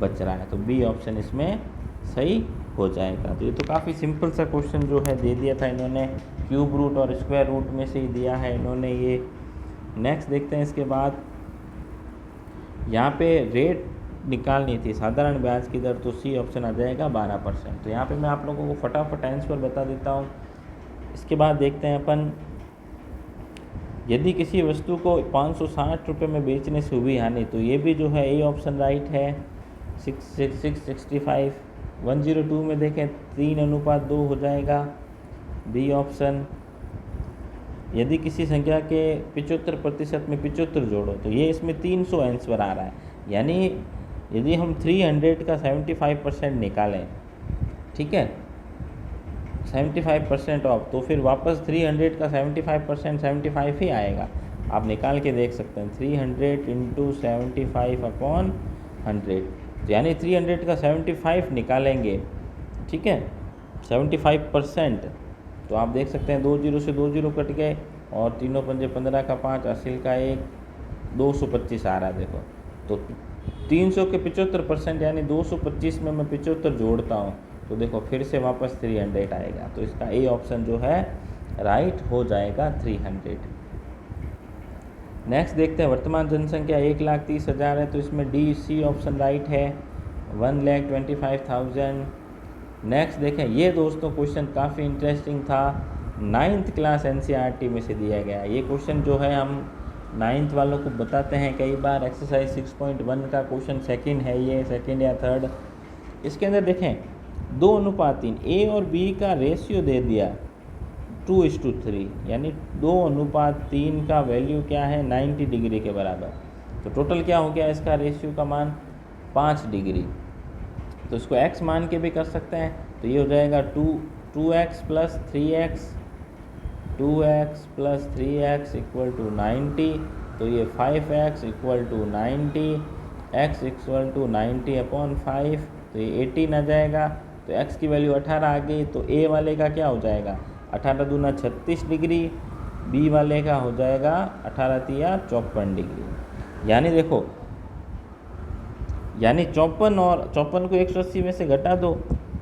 बच रहा है, तो बी ऑप्शन इसमें सही हो जाएगा। तो ये तो काफ़ी सिंपल सा क्वेश्चन जो है दे दिया था इन्होंने, क्यूब रूट और स्क्वायर रूट में से ही दिया है इन्होंने ये। नेक्स्ट देखते हैं, इसके बाद यहाँ पे रेट निकालनी थी साधारण ब्याज की दर, तो सी ऑप्शन आ जाएगा 12%। तो यहाँ पे मैं आप लोगों को फटाफट आंसर बता देता हूँ। इसके बाद देखते हैं अपन यदि किसी वस्तु को 560 रुपये में बेचने से हुई हानि, तो ये भी जो है ए ऑप्शन राइट है। 665 102 में देखें 3:2 हो जाएगा, बी ऑप्शन। यदि किसी संख्या के 75% में 75 जोड़ो, तो ये इसमें 300 आंसर आ रहा है। यानी यदि हम 300 का 75% निकालें, ठीक है, 75% ऑफ, तो फिर वापस 300 का 75% 75 ही आएगा। आप निकाल के देख सकते हैं 300 इंटू 75/100, यानी 300 का 75 निकालेंगे, ठीक है, 75%, तो आप देख सकते हैं 2 0 से 2 0 कट गए और 3 पंजे 15 का 5 असिल का 1 225 आ रहा है। देखो तो 300 के 75% यानी 225 में मैं 75 जोड़ता हूँ, तो देखो फिर से वापस 300 आएगा। तो इसका ए ऑप्शन जो है राइट हो जाएगा 300। नेक्स्ट देखते हैं, वर्तमान जनसंख्या 1,30,000 है, तो इसमें डी सी ऑप्शन राइट है, 1,25,000। नेक्स्ट देखें, ये दोस्तों क्वेश्चन काफ़ी इंटरेस्टिंग था, 9th क्लास एनसीईआरटी में से दिया गया। ये क्वेश्चन जो है हम 9th वालों को बताते हैं कई बार, एक्सरसाइज 6.1 का क्वेश्चन सेकंड है, ये सेकंड या थर्ड। इसके अंदर देखें 2:3, ए और बी का रेशियो दे दिया 2:3, यानी 2:3 का वैल्यू क्या है 90 डिग्री के बराबर। तो टोटल क्या हो गया इसका रेशियो का मान 5 डिग्री। तो इसको x मान के भी कर सकते हैं, तो ये हो जाएगा 2x plus 3x, 2x plus 3x equal to 90, तो ये 5x equal to 90, x equal to 90/5, तो ये 18 आ जाएगा। तो x की वैल्यू 18 आ गई, तो a वाले का क्या हो जाएगा 18 दूना 36 डिग्री, b वाले का हो जाएगा 18 तिया 54 डिग्री। यानी देखो, यानी 54 और 54 को 180 में से घटा दो,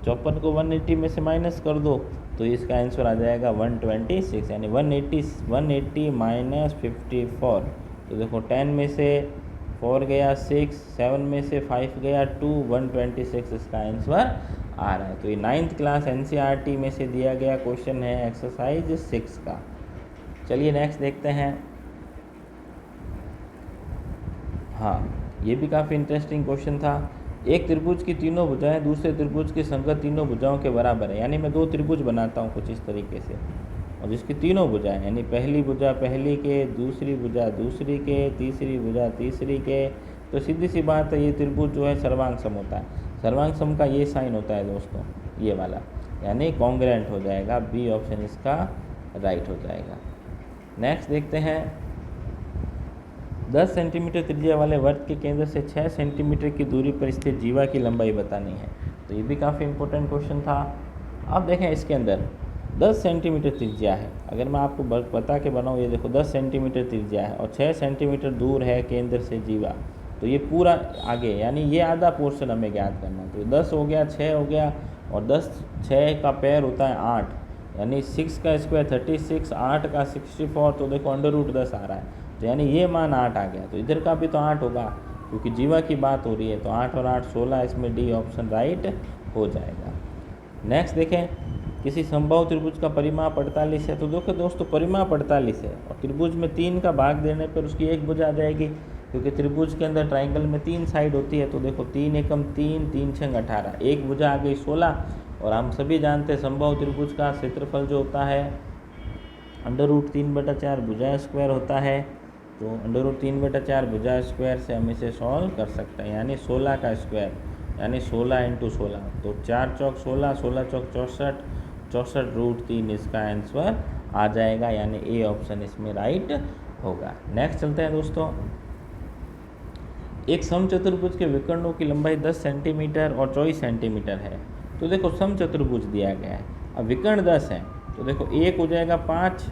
54 को 180 में से माइनस कर दो, तो इसका आंसर आ जाएगा 126, यानी 180 माइनस 54। तो देखो 10 में से 4 गया 6, 7 में से 5 गया 2, 126 इसका आंसर आ रहा है। तो ये 9th क्लास एनसीईआरटी में से दिया गया क्वेश्चन है एक्सरसाइज 6 का। चलिए नेक्स्ट देखते हैं। हाँ, ये भी काफ़ी इंटरेस्टिंग क्वेश्चन था। एक त्रिभुज की तीनों भुजाएं दूसरे त्रिभुज की संगत तीनों भुजाओं के बराबर है। यानी मैं 2 त्रिभुज बनाता हूँ कुछ इस तरीके से, और जिसकी तीनों भुजाएं, यानी पहली भुजा पहली के, दूसरी भुजा दूसरी के, तीसरी भुजा तीसरी के, तो सीधी सी बात है ये त्रिभुज जो है सर्वांग सम होता है। सर्वांग सम का ये साइन होता है दोस्तों, ये वाला, यानी कॉन्ग्रुएंट हो जाएगा, बी ऑप्शन इसका राइट हो जाएगा। नेक्स्ट देखते हैं, 10 सेंटीमीटर त्रिज्या वाले वृत्त के केंद्र से 6 सेंटीमीटर की दूरी पर स्थित जीवा की लंबाई बतानी है। तो ये भी काफ़ी इंपॉर्टेंट क्वेश्चन था। अब देखें इसके अंदर 10 सेंटीमीटर त्रिज्या है, अगर मैं आपको बता के बनाऊँ, ये देखो 10 सेंटीमीटर त्रिज्या है और 6 सेंटीमीटर दूर है केंद्र से जीवा, तो ये पूरा आगे, यानी ये आधा पोर्शन हमें ज्ञात करना है। तो 10 हो गया, 6 हो गया, और 10 6 का पैर होता है 8, यानी 6 का स्क्वायर 36, 8 का 64, तो देखो √10 आ रहा है, तो यानी ये मान 8 आ गया। तो इधर का भी तो 8 होगा क्योंकि जीवा की बात हो रही है, तो 8 और 8 16, इसमें डी ऑप्शन राइट हो जाएगा। नेक्स्ट देखें, किसी संभव त्रिभुज का परिमाप 48 है। तो देखो दोस्तों, परिमाप 48 है और त्रिभुज में 3 का भाग देने पर उसकी एक भुजा आ जाएगी, क्योंकि त्रिभुज के अंदर ट्राइंगल में 3 साइड होती है। तो देखो 3 एकम 3, 3 छंग 18, एक भुजा आ गई 16। और हम सभी जानते हैं संभव त्रिभुज का क्षेत्रफल जो होता है √3/4 भुजा स्क्वायर होता है। तो √3/4 भुजा स्क्वायर से हम इसे सॉल्व कर सकते हैं, यानी 16 का स्क्वायर, यानी 16 × 16, तो 4 चौक 16, 16 चौक 64, 64√3 इसका आंसर आ जाएगा, यानी ए ऑप्शन इसमें राइट होगा। नेक्स्ट चलते हैं दोस्तों, एक समचतुर्भुज के विकर्णों की लंबाई 10 सेंटीमीटर और 24 सेंटीमीटर है। तो देखो समचतुर्भुज दिया गया है, अब विकर्ण 10 है, तो देखो एक हो जाएगा 5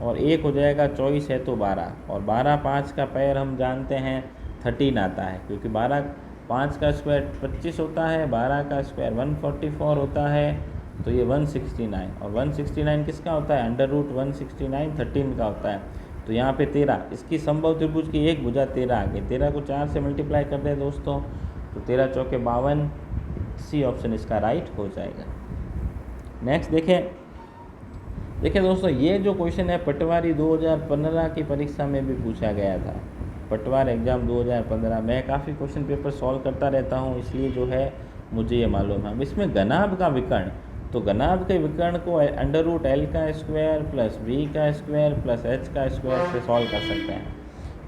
और एक हो जाएगा 24 है तो 12, और 12 5 का पैर हम जानते हैं 13 आता है, क्योंकि 12 5 का स्क्वायर 25 होता है, 12 का स्क्वायर 144 होता है, तो ये 169, और 169 किसका होता है √169 13 का होता है। तो यहाँ पे 13, इसकी संभव त्रिभुज की एक भुजा 13 आ गई, 13 को 4 से मल्टीप्लाई कर दें दोस्तों, तो 13 चौके 52, सी ऑप्शन इसका राइट हो जाएगा। नेक्स्ट देखें, देखिए दोस्तों, ये जो क्वेश्चन है पटवारी 2015 की परीक्षा में भी पूछा गया था। पटवार एग्ज़ाम 2015, मैं काफ़ी क्वेश्चन पेपर सॉल्व करता रहता हूँ, इसलिए जो है मुझे ये मालूम है। अब इसमें घनाभ का विकर्ण, तो घनाभ के विकर्ण को √L का स्क्वायर प्लस V का स्क्वायर प्लस H का स्क्वायर से सॉल्व कर सकते हैं।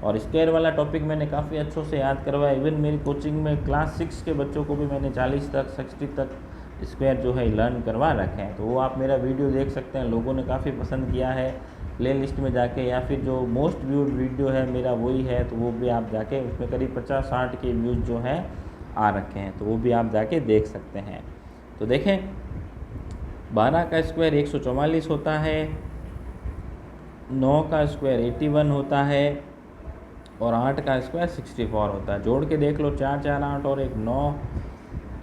और स्क्वायर वाला टॉपिक मैंने काफ़ी अच्छों से याद करवाया। इवन मेरी कोचिंग में क्लास 6 के बच्चों को भी मैंने 40 तक 60 तक स्क्वायर जो है लर्न करवा रखे हैं। तो वो आप मेरा वीडियो देख सकते हैं, लोगों ने काफ़ी पसंद किया है। प्ले लिस्ट में जाके, या फिर जो मोस्ट व्यूड वीडियो है मेरा वही है, तो वो भी आप जाके, उसमें करीब 50-60 के व्यूज़ जो हैं आ रखे हैं, तो वो भी आप जाके देख सकते हैं। तो देखें, 12 का स्क्वायर 144 होता है, 9 का स्क्वायर 81 होता है और 8 का स्क्वायर 64 होता है। जोड़ के देख लो, 4 4 8 और 1 9,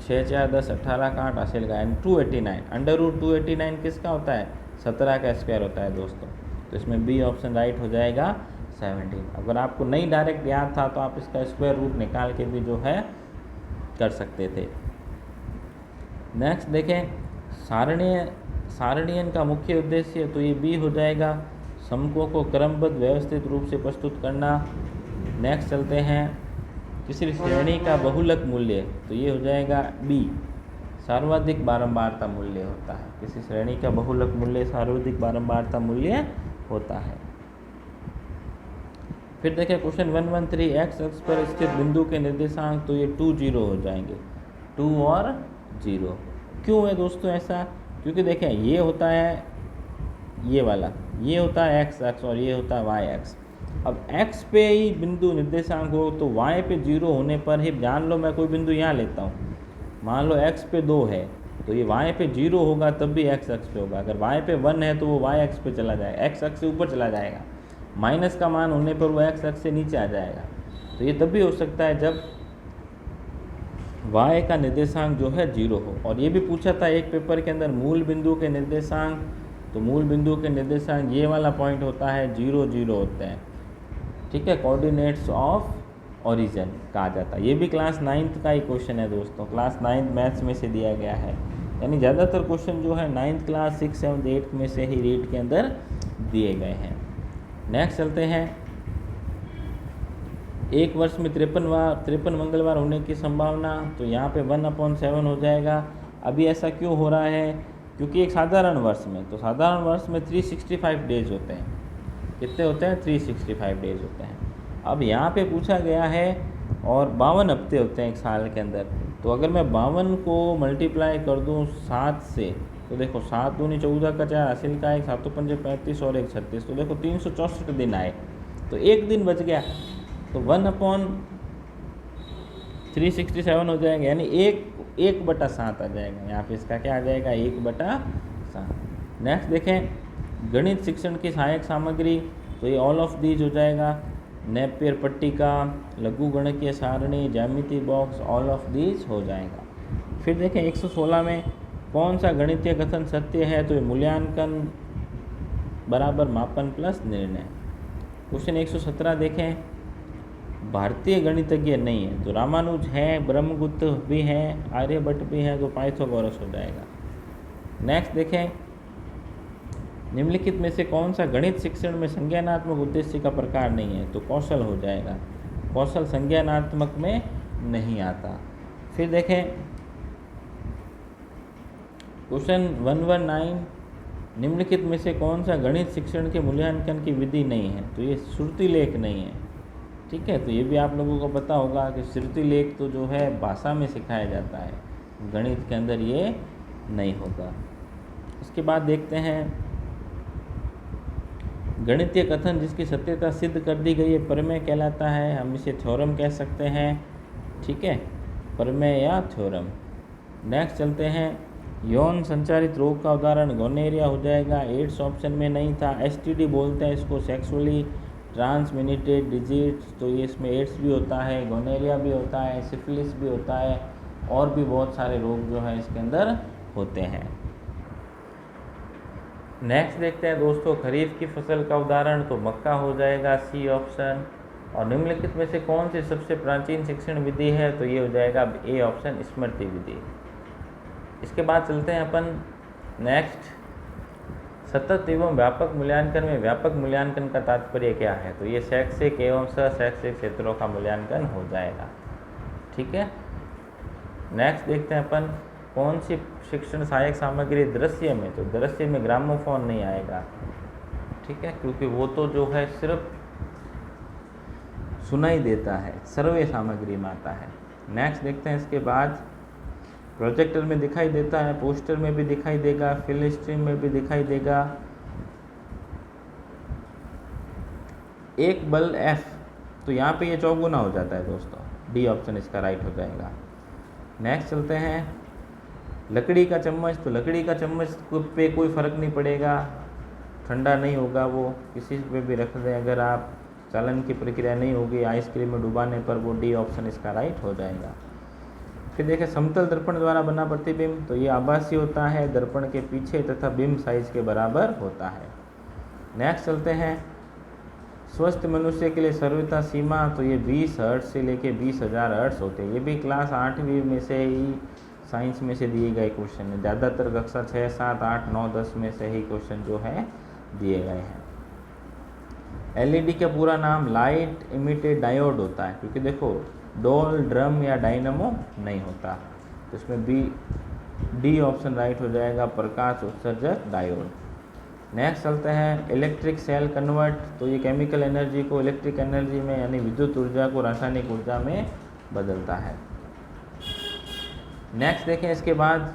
6 4 10 18 का 8 हासिल का 289। √289 किसका होता है? 17 का स्क्वायर होता है दोस्तों। तो इसमें बी ऑप्शन राइट हो जाएगा 17। अगर आपको नहीं डायरेक्ट याद था तो आप इसका स्क्वायर रूट निकाल के भी जो है कर सकते थे। नेक्स्ट देखें, सारणियन का मुख्य उद्देश्य, तो ये बी हो जाएगा। समकों को क्रमबद्ध व्यवस्थित रूप से प्रस्तुत करना। नेक्स्ट चलते हैं, किसी श्रेणी का बहुलक मूल्य, तो ये हो जाएगा बी, सर्वाधिक बारंबारता मूल्य होता है। किसी श्रेणी का बहुलक मूल्य सर्वाधिक बारंबारता मूल्य होता है। फिर देखें क्वेश्चन 113, एक्स अक्ष पर स्थित बिंदु के निर्देशांक, तो ये 2 0 हो जाएंगे, 2 और 0। क्यों है दोस्तों ऐसा? क्योंकि देखें, ये होता है ये वाला, ये होता है एक्स अक्ष और ये होता है वाई अक्ष। अब एक्स पे ही बिंदु निर्देशांक हो तो वाई पे 0 होने पर ही, जान लो मैं कोई बिंदु यहाँ लेता हूँ, मान लो एक्स पे 2 है तो ये वाई पे 0 होगा तब भी एक्स अक्ष पे होगा। अगर वाई पे 1 है तो वो वाई अक्ष पे चला जाएगा, एक्स अक्ष से ऊपर चला जाएगा। माइनस का मान होने पर वो एक्स अक्ष से नीचे आ जाएगा। तो ये तब भी हो सकता है जब वाई का निर्देशांक जो है 0 हो। और ये भी पूछा था एक पेपर के अंदर, मूल बिंदु के निर्देशांक, तो मूल बिंदु के निर्देशांक ये वाला पॉइंट होता है, 0 0 होते हैं, ठीक है, कोऑर्डिनेट्स ऑफ ओरिजिन कहा जाता है। ये भी क्लास 9th का ही क्वेश्चन है दोस्तों, क्लास 9th मैथ्स में से दिया गया है। यानी ज़्यादातर क्वेश्चन जो है 9th क्लास 6 7 8 में से ही रीड के अंदर दिए गए हैं। नेक्स्ट चलते हैं, एक वर्ष में 53 मंगलवार होने की संभावना, तो यहाँ पे 1/7 हो जाएगा। अभी ऐसा क्यों हो रहा है? क्योंकि एक साधारण वर्ष में, तो साधारण वर्ष में 365 डेज होते हैं। कितने होते हैं? 365 डेज होते हैं। अब यहाँ पे पूछा गया है और 52 हफ्ते होते हैं एक साल के अंदर। तो अगर मैं 52 को मल्टीप्लाई कर दूँ 7 से, तो देखो 7 दूनी 14 का 4 हासिल का 1, 7 5 35 और 1 36, तो देखो 364 दिन आए, तो एक दिन बच गया, तो 1/367 हो जाएगा, यानी 1/7 आ जाएगा। यहाँ पे इसका क्या आ जाएगा? 1/7। नेक्स्ट देखें, गणित शिक्षण की सहायक सामग्री, तो ये ऑल ऑफ दीज हो जाएगा। नेपियर पट्टिका, लघु गणकीय सारणी, ज्यामिति बॉक्स, ऑल ऑफ दीज हो जाएगा। फिर देखें 116 में, कौन सा गणितीय कथन सत्य है? तो ये मूल्यांकन बराबर मापन प्लस निर्णय। क्वेश्चन 117 देखें, भारतीय गणितज्ञ नहीं है, तो रामानुज है, ब्रह्मगुप्त भी हैं, आर्यभट्ट भी हैं, तो पाइथागोरस हो जाएगा। नेक्स्ट देखें, निम्नलिखित में से कौन सा गणित शिक्षण में संज्ञानात्मक उद्देश्य का प्रकार नहीं है? तो कौशल हो जाएगा, कौशल संज्ञानात्मक में नहीं आता। फिर देखें क्वेश्चन 119, निम्नलिखित में से कौन सा गणित शिक्षण के मूल्यांकन की विधि नहीं है? तो ये श्रुति लेख नहीं है, ठीक है। तो ये भी आप लोगों को पता होगा कि श्रुति लेख तो जो है भाषा में सिखाया जाता है, गणित के अंदर ये नहीं होगा। उसके बाद देखते हैं, गणितीय कथन जिसकी सत्यता सिद्ध कर दी गई है प्रमेय कहलाता है, हम इसे थ्योरम कह सकते हैं, ठीक है, प्रमेय या थ्योरम। नेक्स्ट चलते हैं, यौन संचारित रोग का उदाहरण गोनेरिया हो जाएगा, एड्स ऑप्शन में नहीं था। एसटीडी बोलते हैं इसको, सेक्सुअली ट्रांसमिटेड डिजीज, तो ये इसमें एड्स भी होता है, गोनेरिया भी होता है, सिफिलिस भी होता है, और भी बहुत सारे रोग जो है इसके अंदर होते हैं। नेक्स्ट देखते हैं दोस्तों, खरीफ की फसल का उदाहरण, तो मक्का हो जाएगा, सी ऑप्शन। और निम्नलिखित में से कौन सी सबसे प्राचीन शिक्षण विधि है? तो ये हो जाएगा ए ऑप्शन, स्मृति विधि। इसके बाद चलते हैं अपन नेक्स्ट, सतत एवं व्यापक मूल्यांकन में व्यापक मूल्यांकन का तात्पर्य क्या है? तो ये शैक्षिक एवं शैक्षिक क्षेत्रों का मूल्यांकन हो जाएगा। ठीक है, नेक्स्ट देखते हैं अपन कौन सी शिक्षण सहायक सामग्री दृश्य में, तो दृश्य में ग्रामोफोन नहीं आएगा। ठीक है, क्योंकि वो तो जो है सिर्फ सुनाई देता है, सर्वे सामग्री में आता है। नेक्स्ट देखते हैं इसके बाद प्रोजेक्टर में दिखाई देता है, पोस्टर में भी दिखाई देगा, फिल स्ट्रीम में भी दिखाई देगा। एक बल F, तो यहाँ पे ये चौगुना हो जाता है दोस्तों, डी ऑप्शन इसका राइट हो जाएगा। नेक्स्ट चलते हैं लकड़ी का चम्मच, तो लकड़ी का चम्मच पे कोई फ़र्क नहीं पड़ेगा, ठंडा नहीं होगा, वो किसी पे भी रख दें अगर आप, चालन की प्रक्रिया नहीं होगी, आइसक्रीम में डुबाने पर, वो डी ऑप्शन इसका राइट हो जाएगा। फिर देखें समतल दर्पण द्वारा बना प्रतिबिंब, तो ये आभासी होता है, दर्पण के पीछे तथा बिंब साइज के बराबर होता है। नेक्स्ट चलते हैं स्वस्थ मनुष्य के लिए सर्वथा सीमा, तो ये 20 हर्ट्ज से लेके 20,000 हर्ट्ज होते हैं। ये भी क्लास 8वीं में से ही साइंस में से दिए गए क्वेश्चन है, ज़्यादातर कक्षा 6, 7, 8, 9, 10 में से ही क्वेश्चन जो है दिए गए हैं। एलईडी का पूरा नाम लाइट इमिटेड डायोड होता है, क्योंकि देखो डोल, ड्रम या डायनामो नहीं होता, तो इसमें डी ऑप्शन राइट हो जाएगा, प्रकाश उत्सर्जक डायोड। नेक्स्ट चलते हैं इलेक्ट्रिक सेल कन्वर्ट, तो ये केमिकल एनर्जी को इलेक्ट्रिक एनर्जी में यानी विद्युत ऊर्जा को रासायनिक ऊर्जा में बदलता है। नेक्स्ट देखें इसके बाद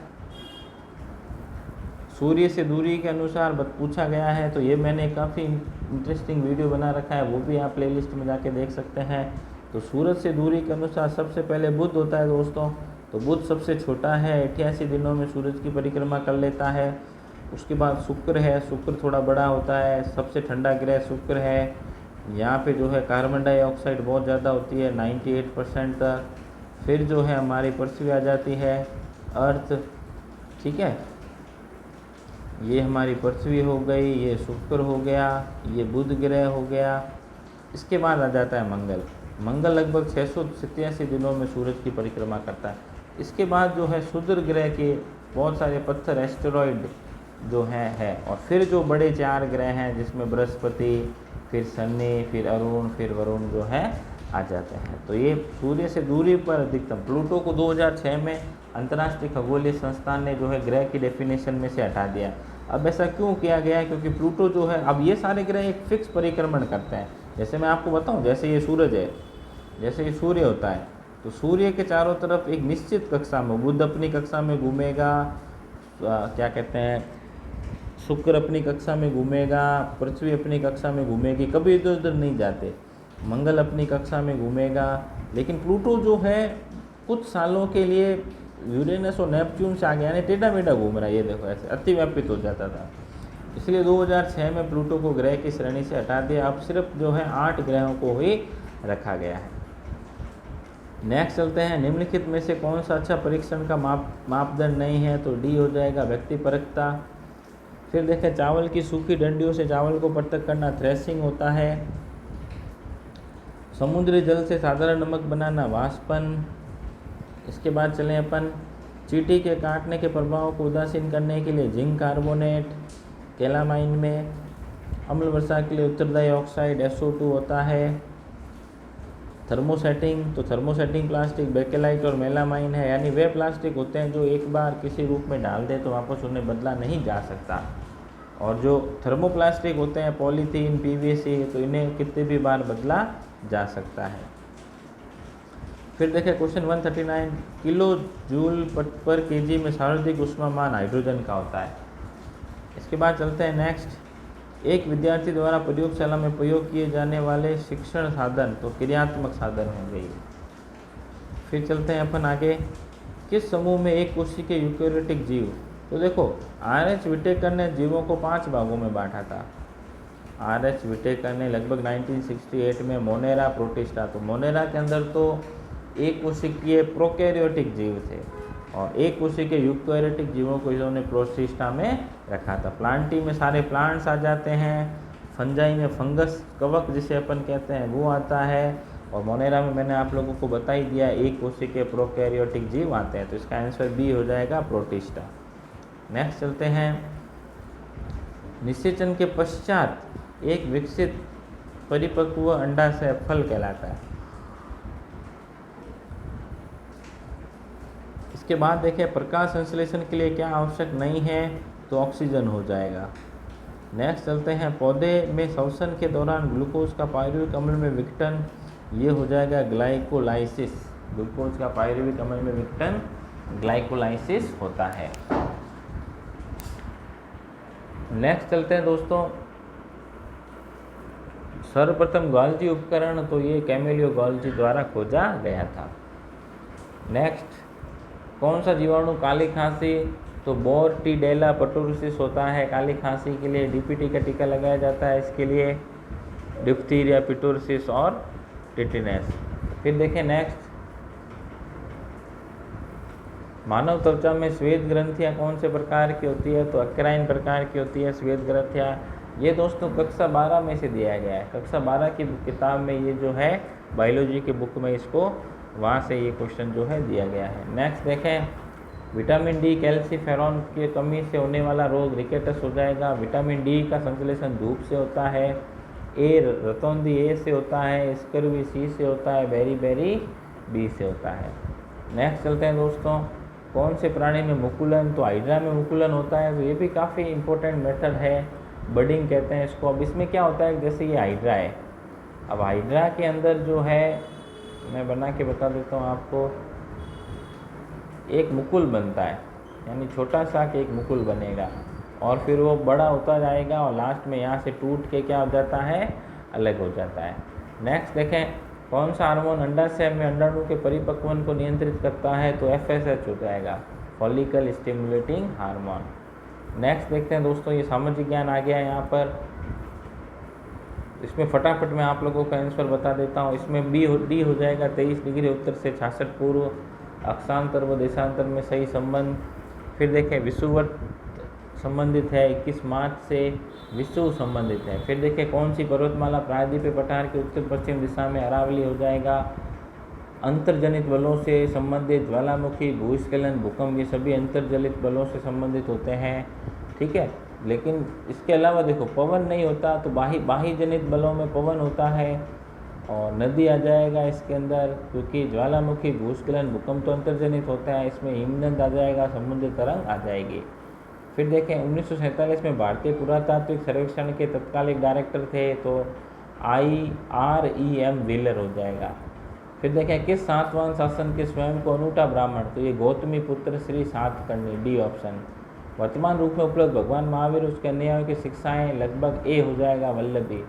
सूर्य से दूरी के अनुसार पूछा गया है, तो ये मैंने काफ़ी इंटरेस्टिंग वीडियो बना रखा है, वो भी आप प्लेलिस्ट में जाके देख सकते हैं। तो सूरज से दूरी के अनुसार सबसे पहले बुध होता है दोस्तों, तो बुध सबसे छोटा है, 88 दिनों में सूरज की परिक्रमा कर लेता है। उसके बाद शुक्र है, शुक्र थोड़ा बड़ा होता है, सबसे ठंडा ग्रह शुक्र है। यहाँ पे जो है कार्बन डाइऑक्साइड बहुत ज़्यादा होती है, 98% तक। फिर जो है हमारी पृथ्वी आ जाती है, अर्थ। ठीक है, ये हमारी पृथ्वी हो गई, ये शुक्र हो गया, ये बुध ग्रह हो गया। इसके बाद आ जाता है मंगल। मंगल लगभग 687 दिनों में सूरज की परिक्रमा करता है। इसके बाद जो है क्षुद्र ग्रह के बहुत सारे पत्थर एस्टेरॉइड जो है और फिर जो बड़े 4 ग्रह हैं जिसमें बृहस्पति, फिर शनि, फिर अरुण, फिर वरुण जो है आ जाते हैं। तो ये सूर्य से दूरी पर अधिकतम। प्लूटो को 2006 में अंतर्राष्ट्रीय खगोलीय संस्थान ने जो है ग्रह की डेफिनेशन में से हटा दिया। अब ऐसा क्यों किया गया है? क्योंकि प्लूटो जो है, अब ये सारे ग्रह एक फिक्स परिक्रमण करते हैं। जैसे मैं आपको बताऊं, जैसे ये सूरज है, जैसे ये सूर्य होता है, तो सूर्य के चारों तरफ एक निश्चित कक्षा में बुध अपनी कक्षा में घूमेगा, क्या कहते हैं, शुक्र अपनी कक्षा में घूमेगा, पृथ्वी अपनी कक्षा में घूमेगी, कभी इधर उधर नहीं जाते। मंगल अपनी कक्षा में घूमेगा। लेकिन प्लूटो जो है कुछ सालों के लिए यूरेनस और नेपच्यून से आगे यानी टेढ़ा मेढ़ा घूम रहा है। ये देखो ऐसे अतिव्यापित हो जाता था, इसलिए 2006 में प्लूटो को ग्रह की श्रेणी से हटा दिया। अब सिर्फ जो है 8 ग्रहों को ही रखा गया है। नेक्स्ट चलते हैं, निम्नलिखित में से कौन सा अच्छा परीक्षण का मापदंड नहीं है? तो डी हो जाएगा, व्यक्तिपरकता। फिर देखें, चावल की सूखी डंडियों से चावल को पृथक करना थ्रेसिंग होता है। समुद्री जल से साधारण नमक बनाना वाष्पन। इसके बाद चलें अपन, चींटी के काटने के प्रभाव को उदासीन करने के लिए जिंक कार्बोनेट कैलामाइन में। अम्ल वर्षा के लिए उत्तरदायी ऑक्साइड SO2 होता है। थर्मोसेटिंग, तो थर्मोसेटिंग प्लास्टिक बेकेलाइट और मेलामाइन है, यानी वे प्लास्टिक होते हैं जो एक बार किसी रूप में डाल दे तो वापस उन्हें बदला नहीं जा सकता। और जो थर्मोप्लास्टिक होते हैं पॉलीथीन, PVC, तो इन्हें कितने भी बार बदला जा सकता है। फिर देखें क्वेश्चन 139, किलो जूल पर केजी में सर्वाधिक ऊष्मामान हाइड्रोजन का होता है। इसके बाद चलते हैं नेक्स्ट, एक विद्यार्थी द्वारा प्रयोगशाला में प्रयोग किए जाने वाले शिक्षण साधन, तो क्रियात्मक साधन हो गई। फिर चलते हैं अपन आगे, किस समूह में एक कोशिकीय यूकेरियोटिक जीव? तो देखो, R.H. विटेकर ने जीवों को 5 भागों में बांटा था। R.H. विटेकर ने लगभग 1968 में मोनेरा, प्रोटिस्टा, तो मोनेरा के अंदर तो एक कोशिकीय प्रोकैरियोटिक जीव थे और एक कोशिकीय यूकेरियोटिक जीवों को इन्होंने प्रोटिस्टा में रखा था। प्लांटी में सारे प्लांट्स आ जाते हैं, फंजाई में फंगस, कवक जिसे अपन कहते हैं, वो आता है, और मोनेरा में मैंने आप लोगों को बता ही दिया एक कोशिकीय प्रोकैरियोटिक जीव आते हैं। तो इसका आंसर बी हो जाएगा, प्रोटिस्टा। नेक्स्ट चलते हैं, निषेचन के पश्चात एक विकसित परिपक्व अंडाशय फल कहलाता है। इसके बाद देखें प्रकाश संश्लेषण के लिए क्या आवश्यक नहीं है, तो ऑक्सीजन हो जाएगा। नेक्स्ट चलते हैं, पौधे में श्वसन के दौरान ग्लूकोज का पायरुविक अम्ल में विघटन, ये हो जाएगा ग्लाइकोलाइसिस। ग्लूकोज का पायरुविक अम्ल में विघटन ग्लाइकोलाइसिस होता है। नेक्स्ट चलते हैं दोस्तों, सर्वप्रथम गॉल्जी उपकरण, तो ये कैमिलियो गॉल्जी द्वारा खोजा गया था। नेक्स्ट, कौन सा जीवाणु काली खांसी, तो बोर्टिडेला पटोरिसिस होता है काली खांसी के लिए। डीपीटी का टीका लगाया जाता है इसके लिए, डिप्थीरिया, पिटोरिसिस और टिटिनस। फिर देखें नेक्स्ट, मानव त्वचा में श्वेत ग्रंथियाँ कौन से प्रकार की होती है, तो अक्राइन प्रकार की होती है श्वेत ग्रंथियाँ। ये दोस्तों कक्षा 12 में से दिया गया है, कक्षा 12 की किताब में ये जो है बायोलॉजी की बुक में इसको वहाँ से ये क्वेश्चन जो है दिया गया है। नेक्स्ट देखें, विटामिन डी कैल्सीफेरॉन की कमी से होने वाला रोग रिकेटस हो जाएगा। विटामिन डी का संश्लेषण धूप से होता है, ए रतौंधी ए से होता है, स्कर्वी सी से होता है, बेरी बी से होता है। नेक्स्ट चलते हैं दोस्तों, कौन से प्राणी में मुकुलन, तो हाइड्रा में मुकुलन होता है। तो ये भी काफ़ी इंपॉर्टेंट मेथड है, बडिंग कहते हैं इसको। अब इसमें क्या होता है, जैसे ये हाइड्रा है, अब हाइड्रा के अंदर जो है मैं बना के बता देता हूँ आपको, एक मुकुल बनता है, यानी छोटा सा एक मुकुल बनेगा और फिर वो बड़ा होता जाएगा और लास्ट में यहाँ से टूट के क्या हो जाता है, अलग हो जाता है। नेक्स्ट देखें, कौन सा हार्मोन अंडाशय में अंडाणु के परिपक्वन को नियंत्रित करता है, तो FSH हो जाएगा, फॉलिकल स्टिमुलेटिंग हार्मोन। नेक्स्ट देखते हैं दोस्तों, ये सामाजिक ज्ञान आ गया है यहाँ पर, इसमें फटाफट मैं आप लोगों का आंसर बता देता हूँ। इसमें डी हो जाएगा 23 डिग्री उत्तर से 66 पूर्व, अक्षांतर व देशांतर में सही संबंध। फिर देखें, विषुवत संबंधित है, 21 मार्च से विषुव संबंधित है। फिर देखें, कौन सी पर्वतमाला प्रायद्वीपीय पठार के उत्तर पश्चिम दिशा में अरावली हो जाएगा। अंतर्जनित बलों से संबंधित ज्वालामुखी, भूस्खलन, भूकंप, ये सभी अंतर्जनित बलों से संबंधित होते हैं, ठीक है। लेकिन इसके अलावा देखो, पवन नहीं होता, तो बाह्य जनित बलों में पवन होता है और नदी आ जाएगा इसके अंदर, क्योंकि ज्वालामुखी, भूस्खलन, भूकंप तो अंतर्जनित होता है, इसमें हिमनद आ जाएगा, समुद्र तरंग आ जाएगी। फिर देखें, 1947 में भारतीय पुरातात्विक सर्वेक्षण के तत्कालिक डायरेक्टर थे, तो IREM व्हीलर हो जाएगा। फिर देखें, किस सातवाहन शासन के स्वयं को अनूठा ब्राह्मण, तो ये गौतमी पुत्र श्री सातकर्णी, डी ऑप्शन। वर्तमान रूप में उपलब्ध भगवान महावीर, उसके अनुयायियों की शिक्षाएं, लगभग ए हो जाएगा, वल्लभी।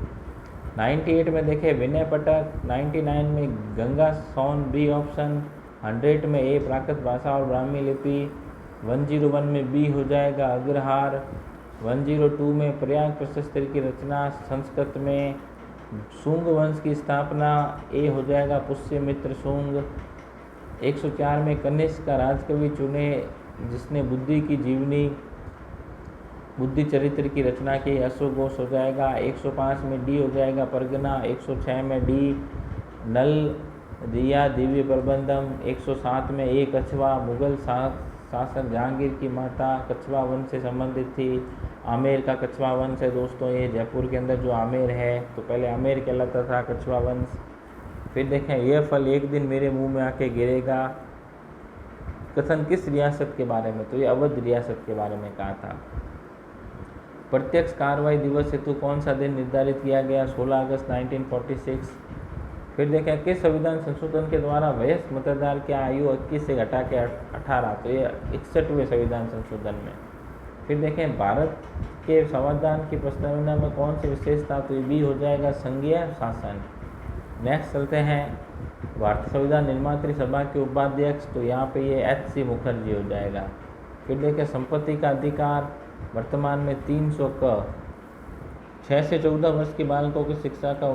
98 में देखें, विनय पटक। 99 में गंगा सोन, बी ऑप्शन। 100 में ए प्राकृत भाषा और ब्राह्मी लिपि। 101 में बी हो जाएगा, अग्रहार। 102 में प्रयाग प्रशस्त्र की रचना संस्कृत में। शुंग वंश की स्थापना, ए हो जाएगा, पुष्यमित्र शुंग। 104 में कनिष्क का राजकवि चुने जिसने बुद्धि की जीवनी, बुद्धि चरित्र की रचना की, अश्वघोष हो जाएगा। 105 में डी हो जाएगा, परगना। 106 में डी, नल दिया, दिव्य प्रबंधम। 107 में ए कछवा, मुगल शासक जहांगीर की माता, कछवा वंश से संबंधित थी। आमेर का कछवा वंश है दोस्तों, ये जयपुर के अंदर जो आमेर है, तो पहले आमेर कहलाता था कछवा वंश। फिर देखें, यह फल एक दिन मेरे मुंह में आके गिरेगा, कथन किस रियासत के बारे में, तो ये अवध रियासत के बारे में कहा था। प्रत्यक्ष कार्रवाई दिवस हेतु कौन सा दिन निर्धारित किया गया, 16 अगस्त 1946। फिर देखें, किस संविधान संशोधन के द्वारा वयस्क मतदार की आयु 21 से घटा के 18, तो ये 61वें संविधान संशोधन में। फिर देखें, भारत के संविधान की प्रस्तावना में कौन सी विशेषता, तो ये बी हो जाएगा, संघीय शासन। नेक्स्ट चलते हैं, भारतीय संविधान निर्मात्री सभा के उपाध्यक्ष, तो यहाँ पे ये HC मुखर्जी हो जाएगा। फिर देखें, संपत्ति का अधिकार वर्तमान में 300 क। 6 से 14 वर्ष के बालकों की शिक्षा का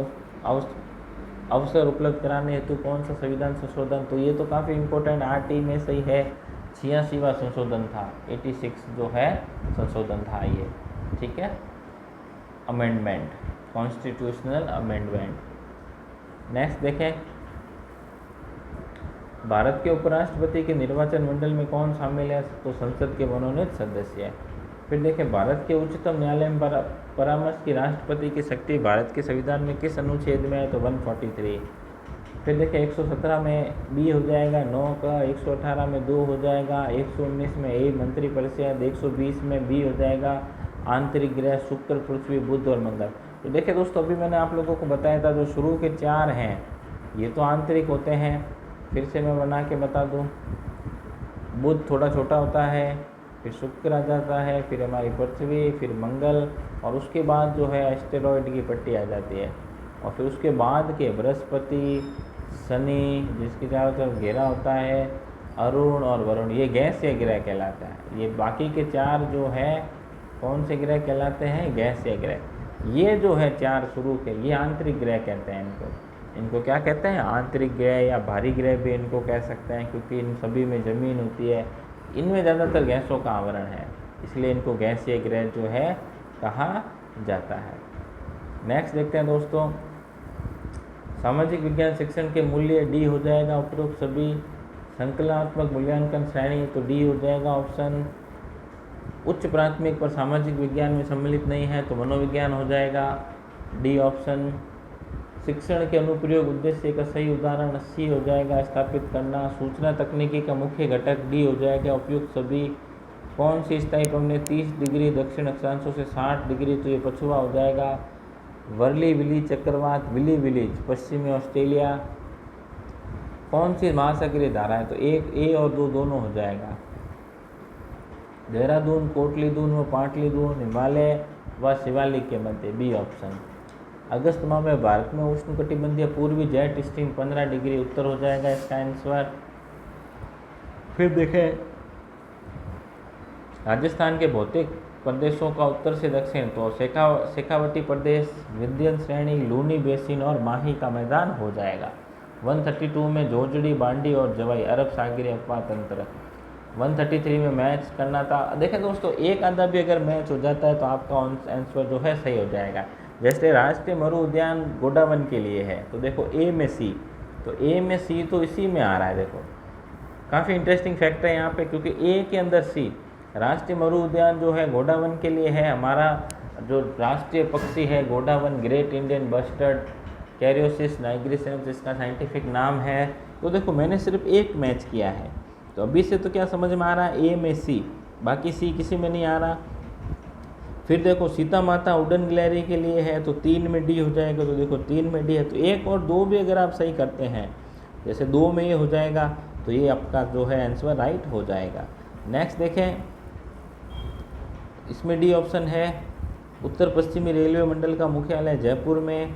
अवसर उपलब्ध कराने हेतु कौन सा संविधान संशोधन, तो ये तो काफ़ी इंपॉर्टेंट RT में सही है, 86वां संशोधन था, 86 जो है संशोधन था ये, ठीक है, अमेंडमेंट, कॉन्स्टिट्यूशनल अमेंडमेंट। नेक्स्ट देखें, भारत के उपराष्ट्रपति के निर्वाचन मंडल में कौन शामिल है, तो संसद के मनोनीत सदस्य। फिर देखिए भारत के उच्चतम न्यायालय में परामर्श की राष्ट्रपति की शक्ति भारत के संविधान में किस अनुच्छेद में है, तो 143। फिर देखिए 117 में बी हो जाएगा 9 का, 118 में 2 हो जाएगा, 119 में ए मंत्रिपरिषद, 120 में बी हो जाएगा आंतरिक ग्रह शुक्र, पृथ्वी, बुध और मंगल। तो देखिए दोस्तों अभी मैंने आप लोगों को बताया था जो शुरू के 4 हैं ये तो आंतरिक होते हैं। फिर से मैं बना के बता दूं, बुध थोड़ा छोटा होता है, फिर शुक्र आ जाता है, फिर हमारी पृथ्वी, फिर मंगल, और उसके बाद जो है एस्टेरॉयड की पट्टी आ जाती है, और फिर उसके बाद के बृहस्पति, शनि जिसके चारों तरफ घेरा होता है, अरुण और वरुण, ये गैसीय ग्रह कहलाता है। ये बाकी के 4 जो है कौन से ग्रह कहलाते हैं, गैसीय ग्रह। ये जो है 4 शुरू के ये आंतरिक ग्रह कहते हैं इनको क्या कहते हैं, आंतरिक ग्रह या भारी ग्रह भी इनको कह सकते हैं, क्योंकि इन सभी में ज़मीन होती है, इनमें ज़्यादातर गैसों का आवरण है, इसलिए इनको गैसीय ग्रह जो है कहा जाता है। नेक्स्ट देखते हैं दोस्तों, सामाजिक विज्ञान शिक्षण के मूल्य डी हो जाएगा उपरोक्त सभी। संकलनात्मक मूल्यांकन श्रेणी तो डी हो जाएगा ऑप्शन। उच्च प्राथमिक पर सामाजिक विज्ञान में सम्मिलित नहीं है तो मनोविज्ञान हो जाएगा, डी ऑप्शन। शिक्षण के अनुप्रयोग उद्देश्य का सही उदाहरण सी हो जाएगा, स्थापित करना। सूचना तकनीकी का मुख्य घटक डी हो जाएगा उपयुक्त सभी। कौन सी स्थायी पवनें 30 डिग्री दक्षिण अक्षांशों से 60 डिग्री, तो ये पछुआ हो जाएगा। वर्ली विली चक्रवात विली विलीज पश्चिमी ऑस्ट्रेलिया। कौन सी महासागरीय धारा है, तो एक ए और 2 दोनों हो जाएगा। देहरादून, कोटली दून व पाटली दून हिमालय व शिवालिक के मध्य, बी ऑप्शन। अगस्त माह में भारत में उष्णकटिबंधीय पूर्वी जेट स्ट्रीम 15 डिग्री उत्तर हो जाएगा इसका आंसर। फिर देखें राजस्थान के भौतिक प्रदेशों का उत्तर से दक्षिण, तो शेखावटी प्रदेश, विंध्य श्रेणी, लूनी बेसिन और माही का मैदान हो जाएगा। 132 में जोजड़ी, बांडी और जवाई अरब सागरीय अपवाह तंत्र। 133 में मैच करना था। देखें दोस्तों एक आधा भी अगर मैच हो जाता है तो आपका आंसर जो है सही हो जाएगा। जैसे राष्ट्रीय मरु उद्यान गोडावन के लिए है, तो देखो ए में सी, तो ए में सी तो इसी में आ रहा है। देखो काफ़ी इंटरेस्टिंग फैक्ट है यहाँ पे, क्योंकि ए के अंदर सी। राष्ट्रीय मरु उद्यान जो है गोडावन के लिए है। हमारा जो राष्ट्रीय पक्षी है गोडावन, ग्रेट इंडियन बस्टर्ड कैरियोसिस नाइग्रिसेंस इसका साइंटिफिक नाम है। तो देखो मैंने सिर्फ एक मैच किया है, तो अभी से तो क्या समझ में आ रहा है, ए में सी, बाकी सी किसी में नहीं आ रहा। फिर देखो सीता माता उड़न गिलहरी के लिए है, तो 3 में डी हो जाएगा। तो देखो 3 में डी है, तो 1 और 2 भी अगर आप सही करते हैं, जैसे 2 में ये हो जाएगा, तो ये आपका जो है आंसर राइट हो जाएगा। नेक्स्ट देखें, इसमें डी ऑप्शन है। उत्तर पश्चिमी रेलवे मंडल का मुख्यालय जयपुर में।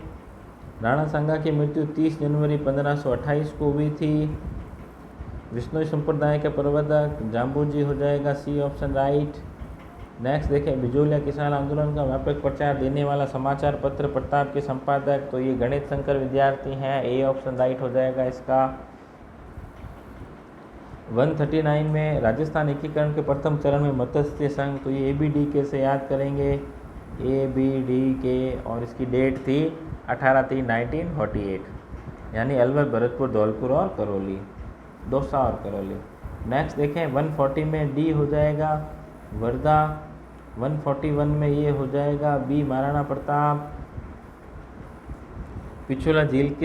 राणा सांगा की मृत्यु 30 जनवरी 1528 को हुई थी। विष्णु संप्रदाय के प्रवर्तक जाम्बूजी हो जाएगा, सी ऑप्शन राइट। नेक्स्ट देखें, बिजोलिया किसान आंदोलन का व्यापक प्रचार देने वाला समाचार पत्र प्रताप के संपादक, तो ये गणित शंकर विद्यार्थी हैं, ए ऑप्शन राइट हो जाएगा इसका। 139 में राजस्थान एकीकरण के प्रथम चरण में मत्स्य संघ, तो ये ABDK से याद करेंगे, ABDK, और इसकी डेट थी 18/3/1948, यानी अलवर, भरतपुर, धौलपुर और करौली, दौसा और करौली। नेक्स्ट देखें 140 में डी हो जाएगा वर्धा। 141 में ये हो जाएगा बी महाराणा प्रताप। पिछोला झील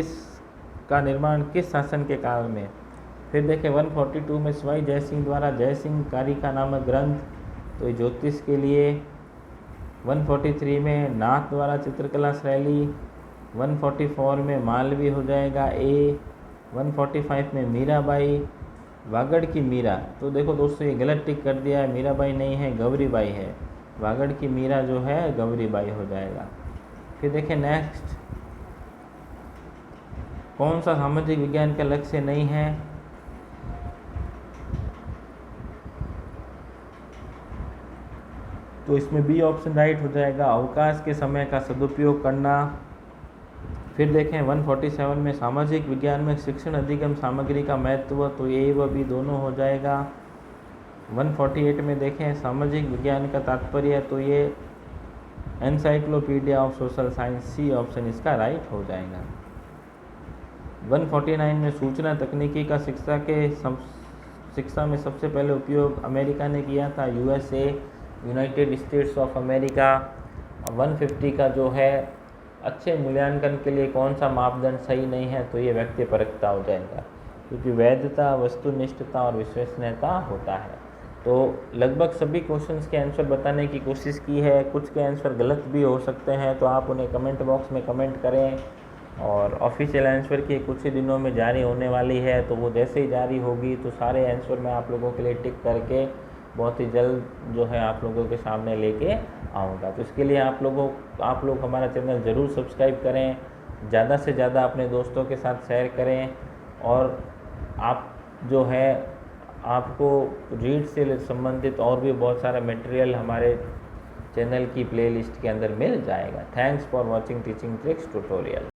का निर्माण किस शासन के काल में। फिर देखें 142 में सवाई जयसिंह द्वारा जयसिंह कारिका नामक ग्रंथ, तो ये ज्योतिष के लिए। 143 में नाथ द्वारा चित्रकला शैली। 144 में मालवी हो जाएगा ए। 145 में मीराबाई, वागड़ की मीरा, तो देखो दोस्तों ये गलत टिक कर दिया है, मीराबाई नहीं है, गौरीबाई है। वागड़ की मीरा जो है गौरीबाई हो जाएगा। फिर देखें नेक्स्ट, कौन सा सामाजिक विज्ञान का लक्ष्य नहीं है। तो इसमें बी ऑप्शन राइट हो जाएगा, अवकाश के समय का सदुपयोग करना। फिर देखें 147 में सामाजिक विज्ञान में शिक्षण अधिगम सामग्री का महत्व, तो ए व बी दोनों हो जाएगा। 148 में देखें सामाजिक विज्ञान का तात्पर्य, तो ये encyclopedia of social science, C option इसका राइट हो जाएगा। 149 में सूचना तकनीकी का शिक्षा में सबसे पहले उपयोग अमेरिका ने किया था, USA। United states of America 150 का जो है अच्छे मूल्यांकन के लिए कौन सा मापदंड सही नहीं है, तो ये व्यक्ति परखता हो जाएगा, क्योंकि वैधता, वस्तुनिष्ठता और विश्वसनीयता होता है। तो लगभग सभी क्वेश्चंस के आंसर बताने की कोशिश की है, कुछ के आंसर गलत भी हो सकते हैं, तो आप उन्हें कमेंट बॉक्स में कमेंट करें। और ऑफिशियल आंसर की कुछ ही दिनों में जारी होने वाली है, तो वो जैसे ही जारी होगी तो सारे आंसर मैं आप लोगों के लिए टिक करके बहुत ही जल्द जो है आप लोगों के सामने लेके आऊँगा। तो इसके लिए आप लोग हमारा चैनल ज़रूर सब्सक्राइब करें, ज़्यादा से ज़्यादा अपने दोस्तों के साथ शेयर करें, और आप जो है आपको रीड से संबंधित और भी बहुत सारा मटेरियल हमारे चैनल की प्लेलिस्ट के अंदर मिल जाएगा। Thanks for watching teaching tricks tutorial.